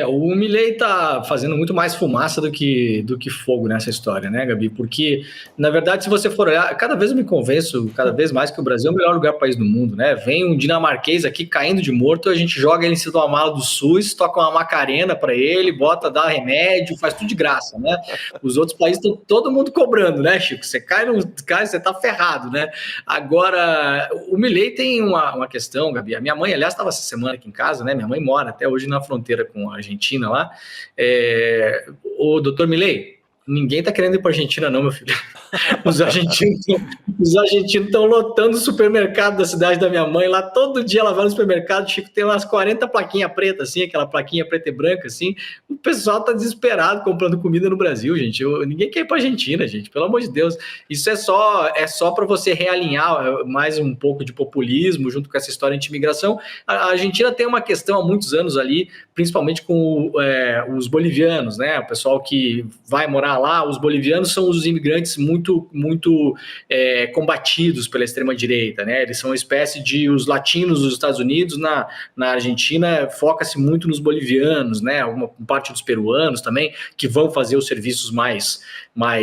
O Milei tá fazendo muito mais fumaça do que fogo nessa história, né, Gabi? Porque, na verdade, se você for olhar, cada vez eu me convenço, cada vez mais que o Brasil é o melhor lugar país do mundo, né? Vem um dinamarquês aqui caindo de morto, a gente joga ele em cima de uma mala do SUS, toca uma Macarena para ele, bota, dá remédio, faz tudo de graça, né? Os outros países estão todo mundo cobrando, né, Chico? Você cai, você tá ferrado, né? Agora, o Milei tem uma questão, Gabi. A minha mãe, aliás, estava essa semana aqui em casa, né? Minha mãe mora até hoje na fronteira com a Argentina lá. O doutor Milei, ninguém tá querendo ir para a Argentina não, meu filho. Os argentinos estão lotando o supermercado da cidade da minha mãe. Lá todo dia ela vai no supermercado, Chico, tem umas 40 plaquinhas pretas, assim, aquela plaquinha preta e branca, assim. O pessoal tá desesperado comprando comida no Brasil, gente. Ninguém quer ir para a Argentina, gente, pelo amor de Deus. Isso é só para você realinhar mais um pouco de populismo junto com essa história de imigração. A Argentina tem uma questão há muitos anos ali, principalmente com os bolivianos, né? O pessoal que vai morar lá, os bolivianos são os imigrantes muito combatidos pela extrema-direita, né? Eles são uma espécie de os latinos dos Estados Unidos. Na Argentina foca-se muito nos bolivianos, né? Uma parte dos peruanos também, que vão fazer os serviços mais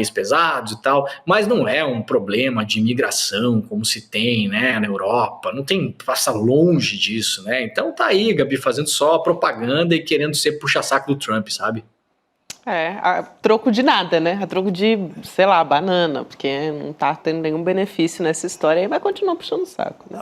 pesados e tal, mas não é um problema de imigração como se tem, né, na Europa, não tem, passa longe disso, né? Então tá aí, Gabi, fazendo só propaganda e querendo ser puxa-saco do Trump, sabe? A troco de nada, né? A troco de, sei lá, banana, porque não tá tendo nenhum benefício nessa história e vai continuar puxando o saco. Né?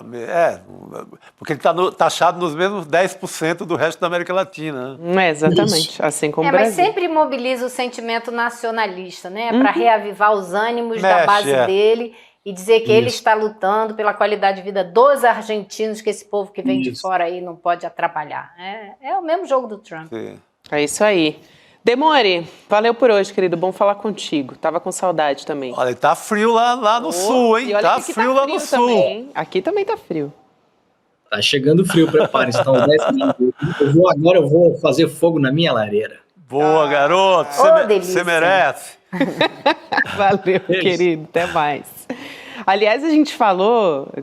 Porque ele tá taxado nos mesmos 10% do resto da América Latina. Né? Exatamente, isso. Assim como o Brasil. Mas sempre mobiliza o sentimento nacionalista, né? Para reavivar os ânimos da base dele e dizer que ele está lutando pela qualidade de vida dos argentinos, que esse povo que vem de fora aí não pode atrapalhar. É o mesmo jogo do Trump. Sim. É isso aí. Demore, valeu por hoje, querido. Bom falar contigo. Tava com saudade também. Olha, tá frio lá no sul, hein? Tá frio lá no sul. Também, hein? Aqui também tá frio. Tá chegando frio, prepare-se. Estão 10 minutos. Eu vou fazer fogo na minha lareira. Boa, garoto. Você merece. Valeu, querido. Até mais. Aliás, a gente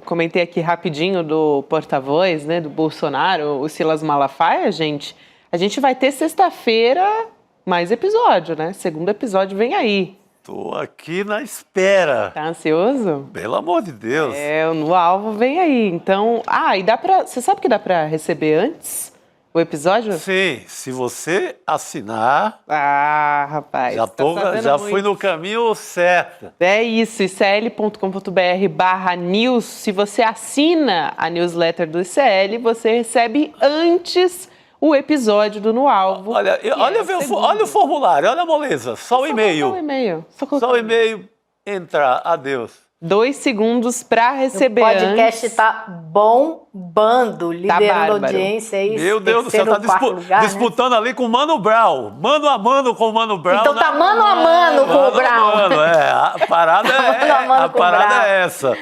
comentei aqui rapidinho do porta-voz, né, do Bolsonaro, o Silas Malafaia, gente. A gente vai ter sexta-feira mais episódio, né? Segundo episódio vem aí. Tô aqui na espera. Tá ansioso? Pelo amor de Deus. No alvo vem aí. Então, e dá pra... Você sabe que dá pra receber antes o episódio? Sim, se você assinar... rapaz. Já fui no caminho certo. É isso, icl.com.br/news. Se você assina a newsletter do ICL, você recebe antes o episódio do No Alvo. Olha o formulário, olha a moleza. Só o e-mail. Só o e-mail, entrar, adeus. 2 segundos para receber. O podcast está bombando, liderando a audiência aí. Meu Deus do céu, tá disputando ali com o Mano Brown. Mano a mano com o Mano Brown. Então tá mano a mano com o Brown. A parada é essa.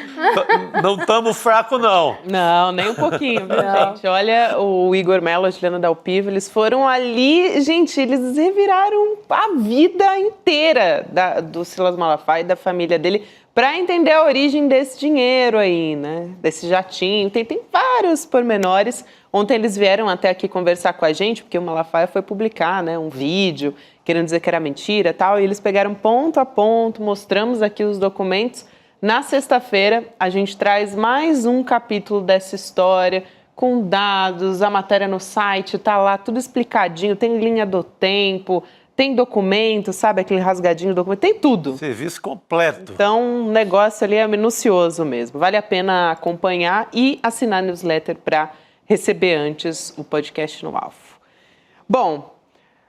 Não estamos fracos, não. Não, nem um pouquinho, viu, gente? Olha, o Igor Mello, a Juliana Dalpiva, eles foram ali, gente, eles reviraram a vida inteira do Silas Malafaia e da família dele para entender a origem desse dinheiro aí, né? Desse jatinho. Tem vários pormenores. Ontem eles vieram até aqui conversar com a gente, porque o Malafaia foi publicar, né, um vídeo querendo dizer que era mentira e tal, e eles pegaram ponto a ponto, mostramos aqui os documentos. Na sexta-feira, a gente traz mais um capítulo dessa história, com dados, a matéria no site, tá lá tudo explicadinho, tem linha do tempo, tem documento, sabe, aquele rasgadinho do documento, tem tudo. Serviço completo. Então, o negócio ali é minucioso mesmo. Vale a pena acompanhar e assinar a newsletter para receber antes o podcast No Alvo. Bom,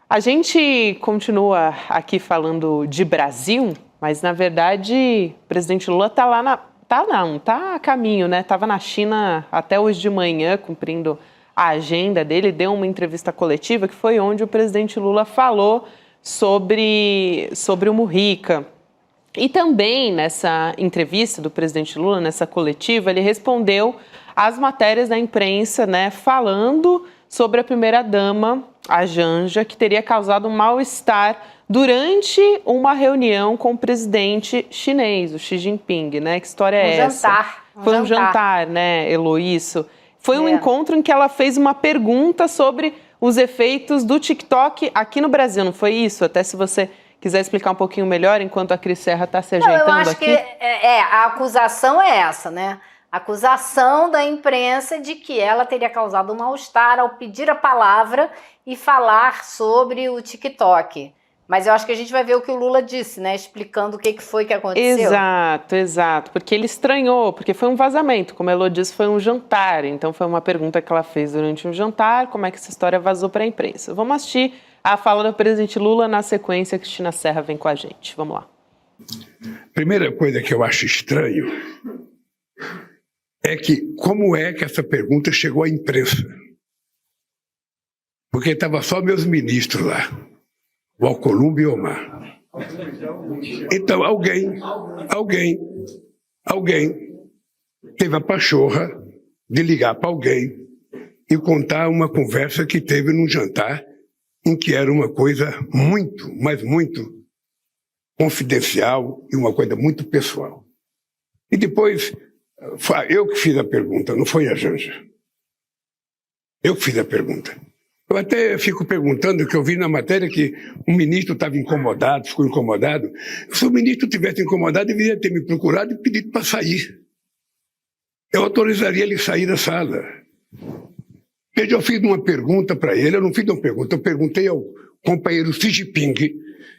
a gente continua aqui falando de Brasil, mas, na verdade, o presidente Lula está lá tá a caminho, né? Estava na China até hoje de manhã, cumprindo a agenda dele, deu uma entrevista coletiva que foi onde o presidente Lula falou sobre o Mujica. E também nessa entrevista do presidente Lula, nessa coletiva, ele respondeu às matérias da imprensa, né, falando sobre a primeira-dama, a Janja, que teria causado um mal-estar durante uma reunião com o presidente chinês, o Xi Jinping, né? Que história é essa? Foi um jantar, né, Elô, isso. Foi um encontro em que ela fez uma pergunta sobre os efeitos do TikTok aqui no Brasil, não foi isso? Até se você quiser explicar um pouquinho melhor, enquanto a Cris Serra está se ajeitando aqui. Eu acho que a acusação é essa, né? A acusação da imprensa de que ela teria causado um mal-estar ao pedir a palavra e falar sobre o TikTok. Mas eu acho que a gente vai ver o que o Lula disse, né? Explicando o que foi que aconteceu. Exato. Porque ele estranhou, porque foi um vazamento. Como a Elô disse, foi um jantar. Então foi uma pergunta que ela fez durante um jantar, como é que essa história vazou para a imprensa. Vamos assistir a fala do presidente Lula. Na sequência, a Cristina Serra vem com a gente. Vamos lá. Primeira coisa que eu acho estranho é que como é que essa pergunta chegou à imprensa? Porque estava só meus ministros lá, o Alcolumbre e o Omar. Então alguém teve a pachorra de ligar para alguém e contar uma conversa que teve num jantar em que era uma coisa muito, mas muito confidencial e uma coisa muito pessoal. E depois, eu que fiz a pergunta, não foi a Janja. Eu que fiz a pergunta. Eu até fico perguntando, que eu vi na matéria que um ministro estava incomodado, ficou incomodado. Se o ministro tivesse incomodado, deveria ter me procurado e pedido para sair. Eu autorizaria ele sair da sala. Eu fiz uma pergunta para ele, eu não fiz uma pergunta, eu perguntei ao companheiro Xi Jinping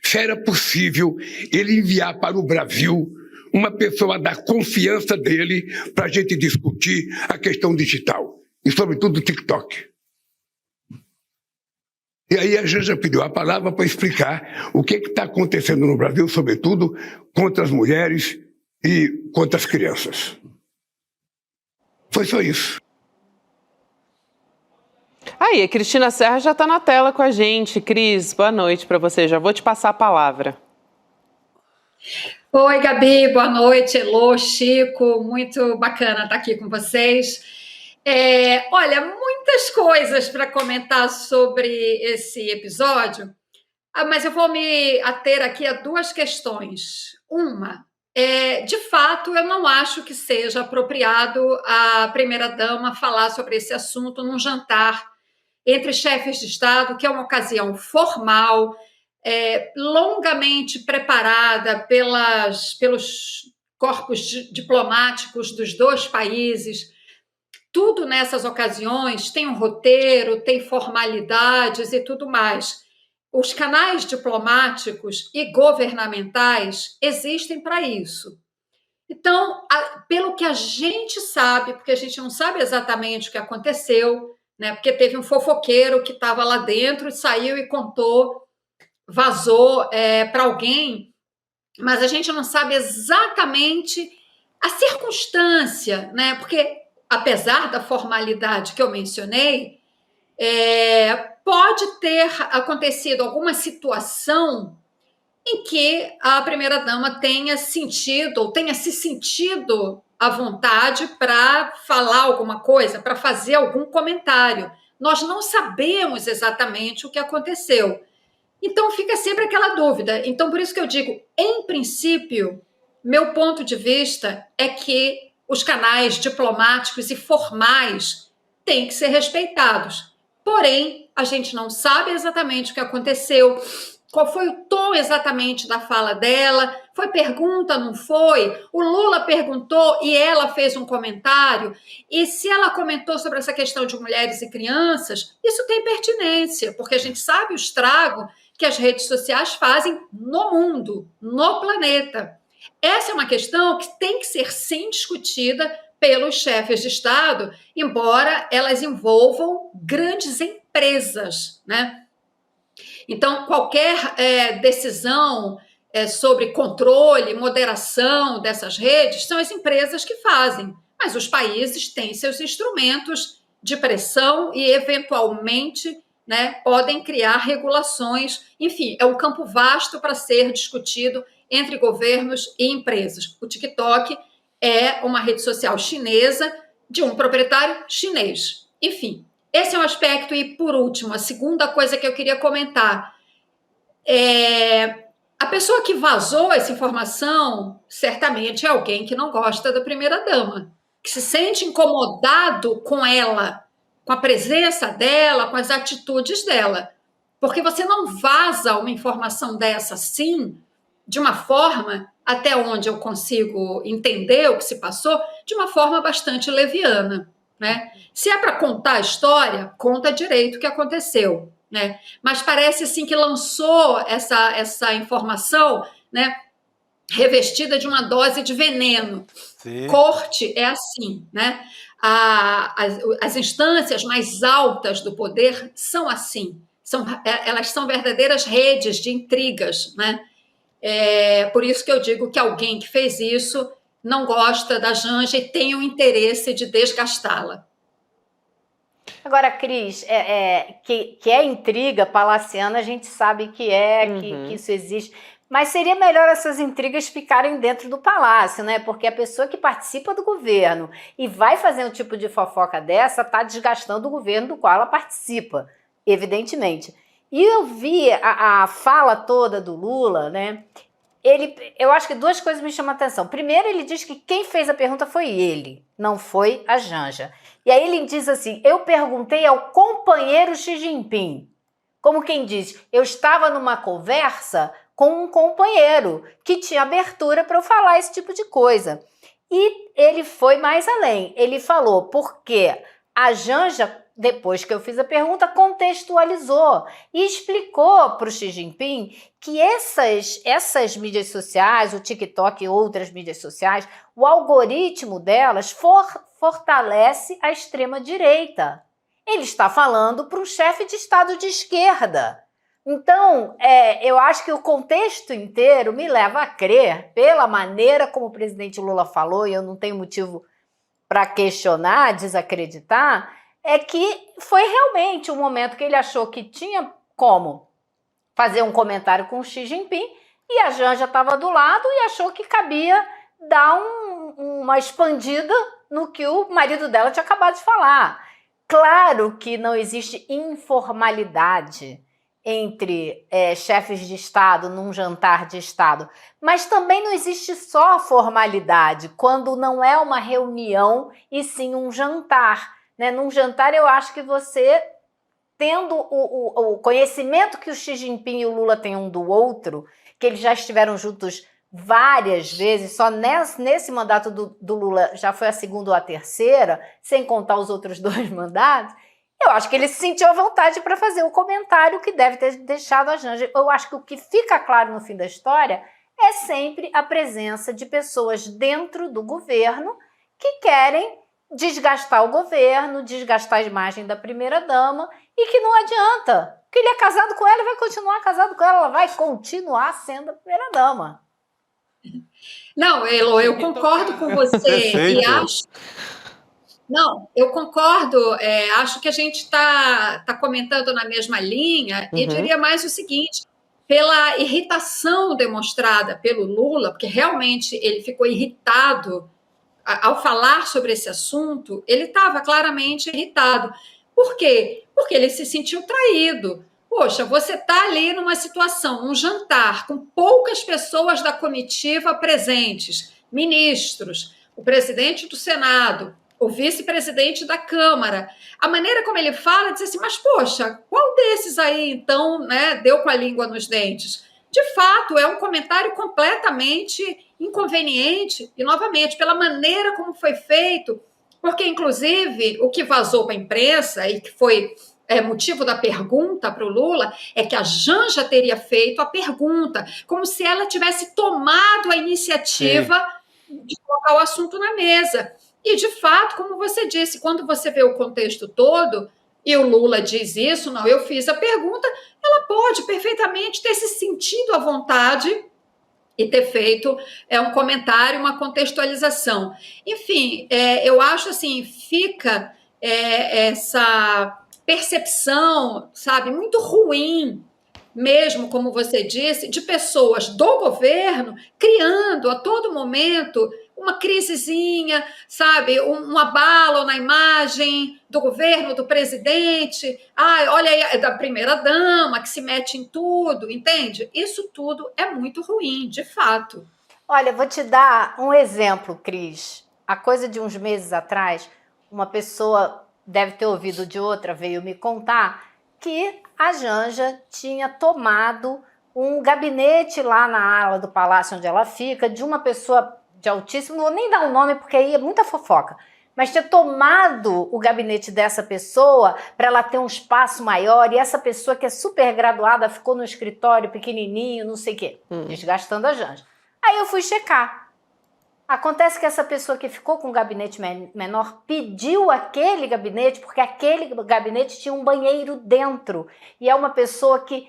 se era possível ele enviar para o Brasil uma pessoa da confiança dele para a gente discutir a questão digital, e sobretudo o TikTok. E aí a Janja pediu a palavra para explicar o que está acontecendo no Brasil, sobretudo contra as mulheres e contra as crianças. Foi só isso. Aí, a Cristina Serra já está na tela com a gente. Cris, boa noite para você. Já vou te passar a palavra. Oi, Gabi, boa noite. Elô, Chico, muito bacana estar aqui com vocês. Olha, muitas coisas para comentar sobre esse episódio, mas eu vou me ater aqui a duas questões. Uma, de fato, eu não acho que seja apropriado a primeira-dama falar sobre esse assunto num jantar entre chefes de Estado, que é uma ocasião formal, longamente preparada pelos corpos diplomáticos dos dois países. Tudo nessas ocasiões tem um roteiro, tem formalidades e tudo mais. Os canais diplomáticos e governamentais existem para isso. Então, pelo que a gente sabe, porque a gente não sabe exatamente o que aconteceu, né? Porque teve um fofoqueiro que estava lá dentro e saiu e contou, vazou para alguém, mas a gente não sabe exatamente a circunstância, né? Porque, apesar da formalidade que eu mencionei, pode ter acontecido alguma situação em que a primeira-dama tenha sentido ou tenha se sentido à vontade para falar alguma coisa, para fazer algum comentário. Nós não sabemos exatamente o que aconteceu. Então, fica sempre aquela dúvida. Então, por isso que eu digo, em princípio, meu ponto de vista é que os canais diplomáticos e formais têm que ser respeitados. Porém, a gente não sabe exatamente o que aconteceu, qual foi o tom exatamente da fala dela, foi pergunta, não foi? O Lula perguntou e ela fez um comentário, e se ela comentou sobre essa questão de mulheres e crianças, isso tem pertinência, porque a gente sabe o estrago que as redes sociais fazem no mundo, no planeta. Essa é uma questão que tem que ser sim discutida pelos chefes de Estado, embora elas envolvam grandes empresas, né? Então, qualquer decisão sobre controle, moderação dessas redes, são as empresas que fazem, mas os países têm seus instrumentos de pressão e, eventualmente, né, podem criar regulações. Enfim, é um campo vasto para ser discutido entre governos e empresas. O TikTok é uma rede social chinesa de um proprietário chinês. Enfim, esse é um aspecto. E, por último, a segunda coisa que eu queria comentar a pessoa que vazou essa informação certamente é alguém que não gosta da primeira-dama, que se sente incomodado com ela, com a presença dela, com as atitudes dela. Porque você não vaza uma informação dessa assim, de uma forma, até onde eu consigo entender o que se passou, de uma forma bastante leviana, né? Se é para contar a história, conta direito o que aconteceu, né? Mas parece assim que lançou essa informação, né, revestida de uma dose de veneno. Sim. Corte é assim, né? As instâncias mais altas do poder são assim, elas são verdadeiras redes de intrigas, né? Por isso que eu digo que alguém que fez isso não gosta da Janja e tem o interesse de desgastá-la. Agora, Cris, que é intriga palaciana, a gente sabe que que isso existe. Mas seria melhor essas intrigas ficarem dentro do palácio, né? Porque a pessoa que participa do governo e vai fazer um tipo de fofoca dessa está desgastando o governo do qual ela participa, evidentemente. E eu vi a fala toda do Lula, né? Eu acho que duas coisas me chamam a atenção. Primeiro, ele diz que quem fez a pergunta foi ele, não foi a Janja. E aí ele diz assim, eu perguntei ao companheiro Xi Jinping. Como quem diz, eu estava numa conversa com um companheiro que tinha abertura para eu falar esse tipo de coisa. E ele foi mais além. Ele falou, porque a Janja, depois que eu fiz a pergunta, contextualizou e explicou para o Xi Jinping que essas mídias sociais, o TikTok e outras mídias sociais, o algoritmo delas fortalece a extrema-direita. Ele está falando para um chefe de Estado de esquerda. Então, eu acho que o contexto inteiro me leva a crer, pela maneira como o presidente Lula falou, e eu não tenho motivo para questionar, desacreditar, é que foi realmente um momento que ele achou que tinha como fazer um comentário com o Xi Jinping e a Janja estava do lado e achou que cabia dar uma expandida no que o marido dela tinha acabado de falar. Claro que não existe informalidade entre chefes de Estado num jantar de Estado, mas também não existe só formalidade quando não é uma reunião e sim um jantar. Né? Num jantar, eu acho que você, tendo o conhecimento que o Xi Jinping e o Lula têm um do outro, que eles já estiveram juntos várias vezes, só nesse mandato do Lula já foi a segunda ou a terceira, sem contar os outros 2 mandatos, eu acho que ele se sentiu à vontade para fazer o comentário que deve ter deixado a Janja. Eu acho que o que fica claro no fim da história é sempre a presença de pessoas dentro do governo que querem desgastar o governo, desgastar a imagem da primeira-dama e que não adianta, que ele é casado com ela e vai continuar casado com ela, ela vai continuar sendo a primeira-dama. Não, Elo, eu concordo com você e acho... Não, eu concordo, acho que a gente está comentando na mesma linha e diria mais o seguinte, pela irritação demonstrada pelo Lula, porque realmente ele ficou irritado ao falar sobre esse assunto, ele estava claramente irritado. Por quê? Porque ele se sentiu traído. Poxa, você está ali numa situação, um jantar, com poucas pessoas da comitiva presentes, ministros, o presidente do Senado, o vice-presidente da Câmara. A maneira como ele fala, diz assim, mas poxa, qual desses aí, então, né, deu com a língua nos dentes? De fato, é um comentário completamente inconveniente, e, novamente, pela maneira como foi feito, porque, inclusive, o que vazou para a imprensa e que foi motivo da pergunta para o Lula é que a Janja teria feito a pergunta, como se ela tivesse tomado a iniciativa de colocar o assunto na mesa. E, de fato, como você disse, quando você vê o contexto todo, e o Lula diz isso, não, eu fiz a pergunta, ela pode perfeitamente ter se sentido à vontade e ter feito um comentário, uma contextualização. Enfim, eu acho assim, fica essa percepção, sabe, muito ruim, mesmo como você disse, de pessoas do governo criando a todo momento uma crisezinha, sabe, um abalo na imagem do governo, do presidente, olha aí, da primeira-dama que se mete em tudo, entende? Isso tudo é muito ruim, de fato. Olha, vou te dar um exemplo, Cris. Há coisa de uns meses atrás, uma pessoa, deve ter ouvido de outra, veio me contar que a Janja tinha tomado um gabinete lá na ala do palácio onde ela fica, de uma pessoa de altíssimo, não vou nem dar o nome porque aí é muita fofoca, mas tinha tomado o gabinete dessa pessoa para ela ter um espaço maior, e essa pessoa que é super graduada ficou no escritório pequenininho, não sei o quê, desgastando a Janja. Aí eu fui checar. Acontece que essa pessoa que ficou com um gabinete menor pediu aquele gabinete porque aquele gabinete tinha um banheiro dentro. E é uma pessoa que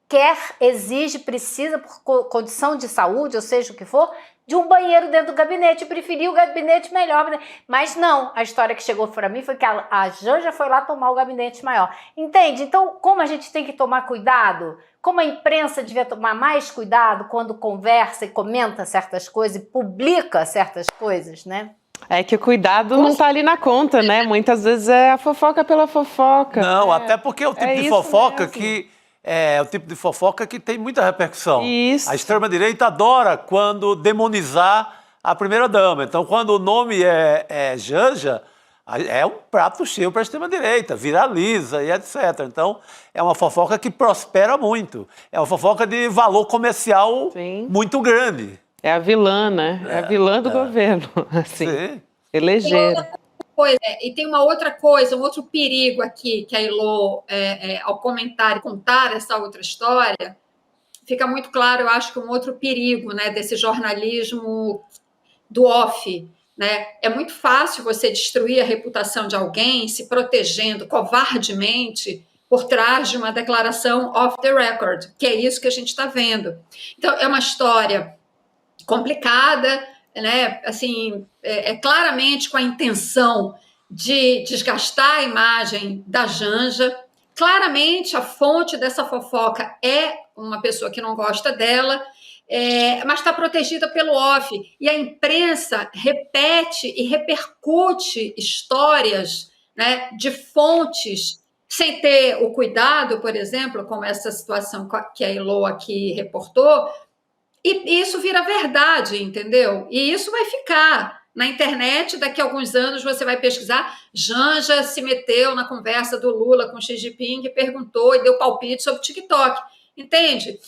quer, exige, precisa, por condição de saúde, ou seja, o que for, de um banheiro dentro do gabinete. Preferiu o gabinete melhor. Mas não, a história que chegou para mim foi que a Janja foi lá tomar o gabinete maior. Entende? Então, como a gente tem que tomar cuidado, como a imprensa devia tomar mais cuidado quando conversa e comenta certas coisas e publica certas coisas, né? É que o cuidado não tá ali na conta, né? Muitas vezes é a fofoca pela fofoca. Não, até porque é o tipo de fofoca que... É o tipo de fofoca que tem muita repercussão. Isso. A extrema-direita adora quando demonizar a primeira-dama. Então, quando o nome é Janja, é um prato cheio para a extrema-direita, viraliza e etc. Então, é uma fofoca que prospera muito. É uma fofoca de valor comercial muito grande. É a vilã, né? É a vilã do governo. Assim, Sim. Elegeira. E tem uma outra coisa, um outro perigo aqui, que a Ilô, ao comentar e contar essa outra história, fica muito claro, eu acho que um outro perigo, né, desse jornalismo do off, né? É muito fácil você destruir a reputação de alguém se protegendo covardemente por trás de uma declaração off the record, que é isso que a gente está vendo. Então, é uma história complicada, né? Assim, claramente com a intenção de desgastar a imagem da Janja. Claramente a fonte dessa fofoca é uma pessoa que não gosta dela, mas está protegida pelo off. E a imprensa repete e repercute histórias, né, de fontes sem ter o cuidado, por exemplo, como essa situação que a Ilô aqui reportou, e isso vira verdade, entendeu? E isso vai ficar na internet. Daqui a alguns anos você vai pesquisar, Janja se meteu na conversa do Lula com Xi Jinping e perguntou e deu palpite sobre o TikTok. Entende?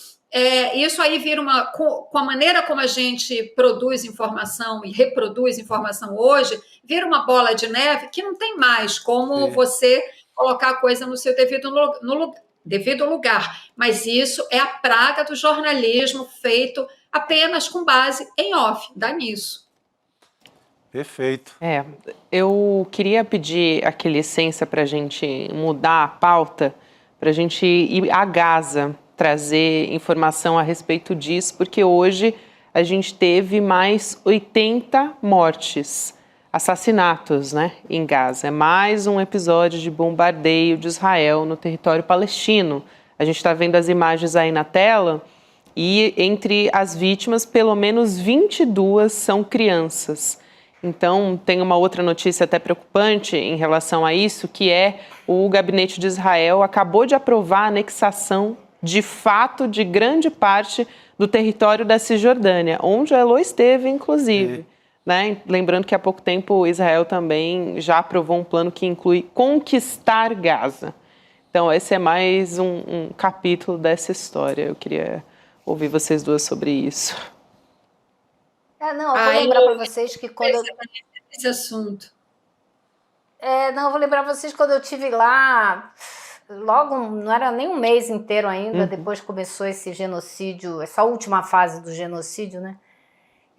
Isso aí vira com a maneira como a gente produz informação e reproduz informação hoje, vira uma bola de neve que não tem mais como você colocar a coisa no seu devido lugar, mas isso é a praga do jornalismo feito apenas com base em off, dá nisso. Perfeito. Eu queria pedir aqui licença para a gente mudar a pauta, para a gente ir a Gaza, trazer informação a respeito disso, porque hoje a gente teve mais 80 mortes, assassinatos, né, em Gaza. É mais um episódio de bombardeio de Israel no território palestino. A gente está vendo as imagens aí na tela e entre as vítimas, pelo menos 22 são crianças. Então, tem uma outra notícia até preocupante em relação a isso, que é o Gabinete de Israel acabou de aprovar a anexação de fato de grande parte do território da Cisjordânia, onde a Elô esteve, inclusive. Né? Lembrando que há pouco tempo Israel também já aprovou um plano que inclui conquistar Gaza. Então, esse é mais um capítulo dessa história. Eu queria ouvir vocês duas sobre isso. Eu vou lembrar para vocês que quando esse assunto. Eu vou lembrar para vocês quando eu estive lá, logo, não era nem um mês inteiro ainda, depois começou esse genocídio, essa última fase do genocídio, né?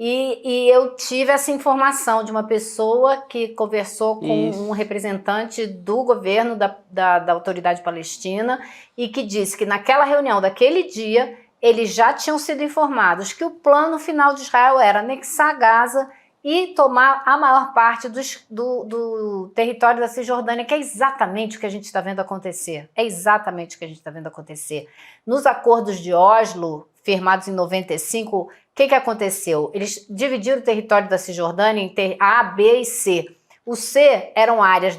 E eu tive essa informação de uma pessoa que conversou com um representante do governo da autoridade palestina e que disse que naquela reunião daquele dia eles já tinham sido informados que o plano final de Israel era anexar Gaza e tomar a maior parte do território da Cisjordânia, que é exatamente o que a gente está vendo acontecer. É exatamente o que a gente está vendo acontecer. Nos acordos de Oslo, firmados em 95, o que aconteceu? Eles dividiram o território da Cisjordânia em A, B e C. O C eram áreas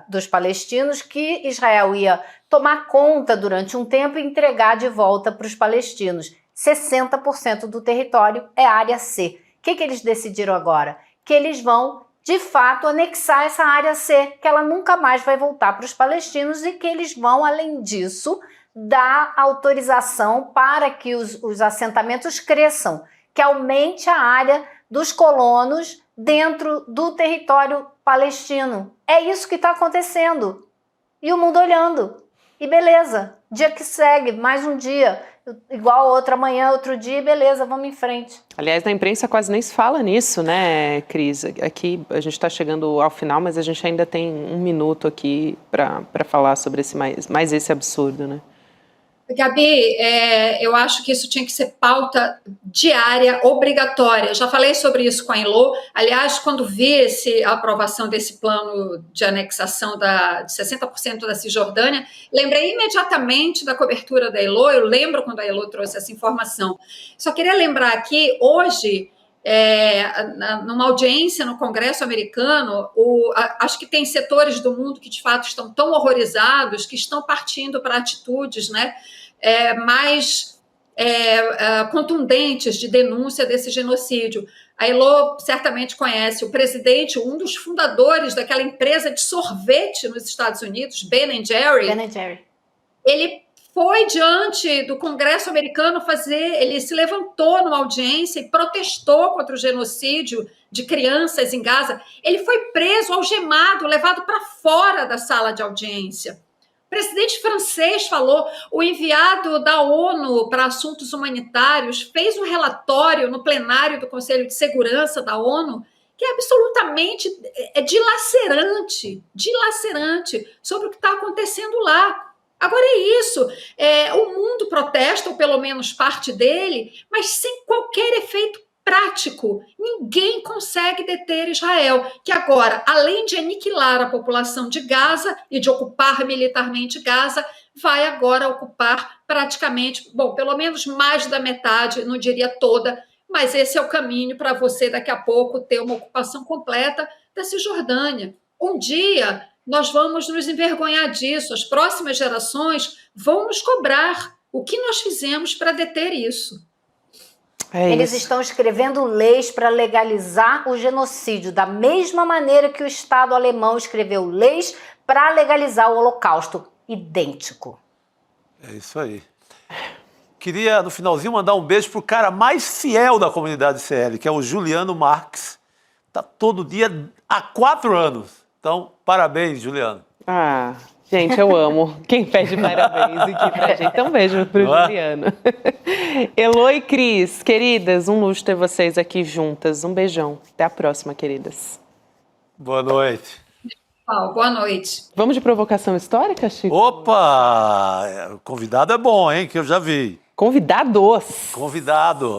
dos palestinos que Israel ia tomar conta durante um tempo e entregar de volta para os palestinos. 60% do território é área C. O que eles decidiram agora? Que eles vão, de fato, anexar essa área C, que ela nunca mais vai voltar para os palestinos e que eles vão, além disso, dar autorização para que os assentamentos cresçam, que aumente a área dos colonos dentro do território palestino. É isso que está acontecendo. E o mundo olhando. E beleza, dia que segue, mais um dia, igual outro amanhã, outro dia, beleza, vamos em frente. Aliás, na imprensa quase nem se fala nisso, né, Cris? Aqui a gente está chegando ao final, mas a gente ainda tem um minuto aqui para falar sobre mais esse absurdo, né? Gabi, eu acho que isso tinha que ser pauta diária, obrigatória. Já falei sobre isso com a Elo. Aliás, quando vi a aprovação desse plano de anexação de 60% da Cisjordânia, lembrei imediatamente da cobertura da Elo. Eu lembro quando a Elo trouxe essa informação. Só queria lembrar aqui, hoje, numa audiência no Congresso americano, acho que tem setores do mundo que de fato estão tão horrorizados que estão partindo para atitudes, né, mais contundentes de denúncia desse genocídio. A Elo certamente conhece o presidente, um dos fundadores daquela empresa de sorvete nos Estados Unidos, Ben & Jerry. Ben & Jerry. Ele foi diante do Congresso americano ele se levantou numa audiência e protestou contra o genocídio de crianças em Gaza. Ele foi preso, algemado, levado para fora da sala de audiência. O presidente francês falou, o enviado da ONU para assuntos humanitários fez um relatório no plenário do Conselho de Segurança da ONU que é absolutamente dilacerante sobre o que está acontecendo lá. Agora é isso, o mundo protesta, ou pelo menos parte dele, mas sem qualquer efeito prático. Ninguém consegue deter Israel, que agora, além de aniquilar a população de Gaza e de ocupar militarmente Gaza, vai agora ocupar praticamente, pelo menos mais da metade, não diria toda, mas esse é o caminho para você daqui a pouco ter uma ocupação completa da Cisjordânia. Um dia nós vamos nos envergonhar disso, as próximas gerações vão nos cobrar o que nós fizemos para deter isso. Eles estão escrevendo leis para legalizar o genocídio, da mesma maneira que o Estado alemão escreveu leis para legalizar o Holocausto. Idêntico. É isso aí. Queria, no finalzinho, mandar um beijo pro cara mais fiel da comunidade CL, que é o Juliano Marques. Tá todo dia há 4 anos. Então, parabéns, Juliano. Ah, gente, eu amo quem pede parabéns aqui pra gente. Então, um beijo pro Juliano. Elo e Cris, queridas, um luxo ter vocês aqui juntas. Um beijão. Até a próxima, queridas. Boa noite. Boa noite. Vamos de provocação histórica, Chico? Opa! O convidado é bom, hein? Que eu já vi. Convidados.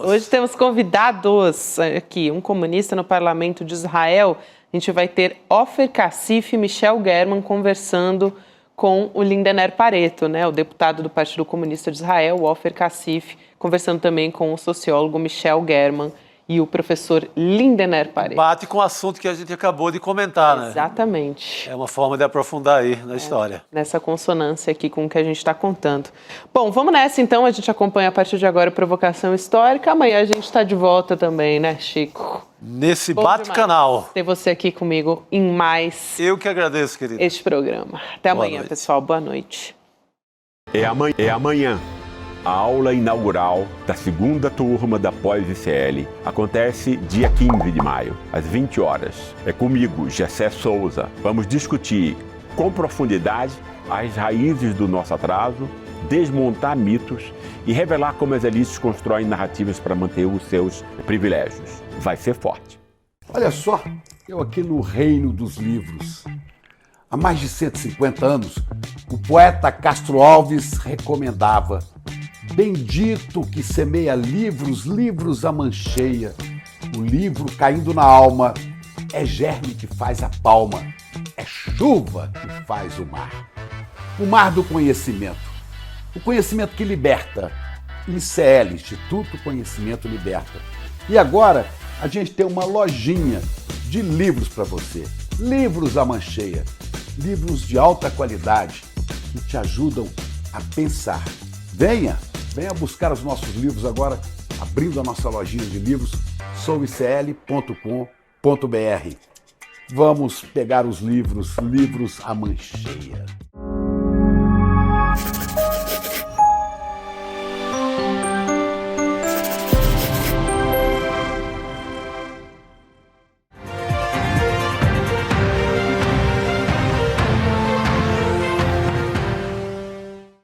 Hoje temos convidados aqui. Um comunista no Parlamento de Israel. A gente vai ter Ofer Kassif e Michel German conversando com o Lindener Pareto, né, o deputado do Partido Comunista de Israel, o Ofer Kassif, conversando também com o sociólogo Michel German e o professor Lindener Pareto. Bate com o assunto que a gente acabou de comentar, né? Exatamente. É uma forma de aprofundar aí na história. Nessa consonância aqui com o que a gente está contando. Bom, vamos nessa então, a gente acompanha a partir de agora a Provocação Histórica. Amanhã a gente está de volta também, né, Chico? Nesse bate-canal. Ter você aqui comigo em mais... Eu que agradeço, querido. Este programa. Até amanhã, pessoal. Boa noite. É amanhã. A aula inaugural da segunda turma da Pós-ICL acontece dia 15 de maio, às 20 horas. É comigo, Gessé Souza. Vamos discutir com profundidade as raízes do nosso atraso, desmontar mitos e revelar como as elites constroem narrativas para manter os seus privilégios. Vai ser forte. Olha só, eu aqui no reino dos livros. Há mais de 150 anos, o poeta Castro Alves recomendava: bendito que semeia livros, livros a mancheia. o livro caindo na alma, é germe que faz a palma, é chuva que faz o mar do conhecimento, o conhecimento que liberta. ICL, Instituto Conhecimento Liberta. E agora a gente tem uma lojinha de livros para você, livros à mancheia, livros de alta qualidade que te ajudam a pensar. Venha buscar os nossos livros agora, abrindo a nossa lojinha de livros, souicl.com.br. Vamos pegar os livros à mancheia.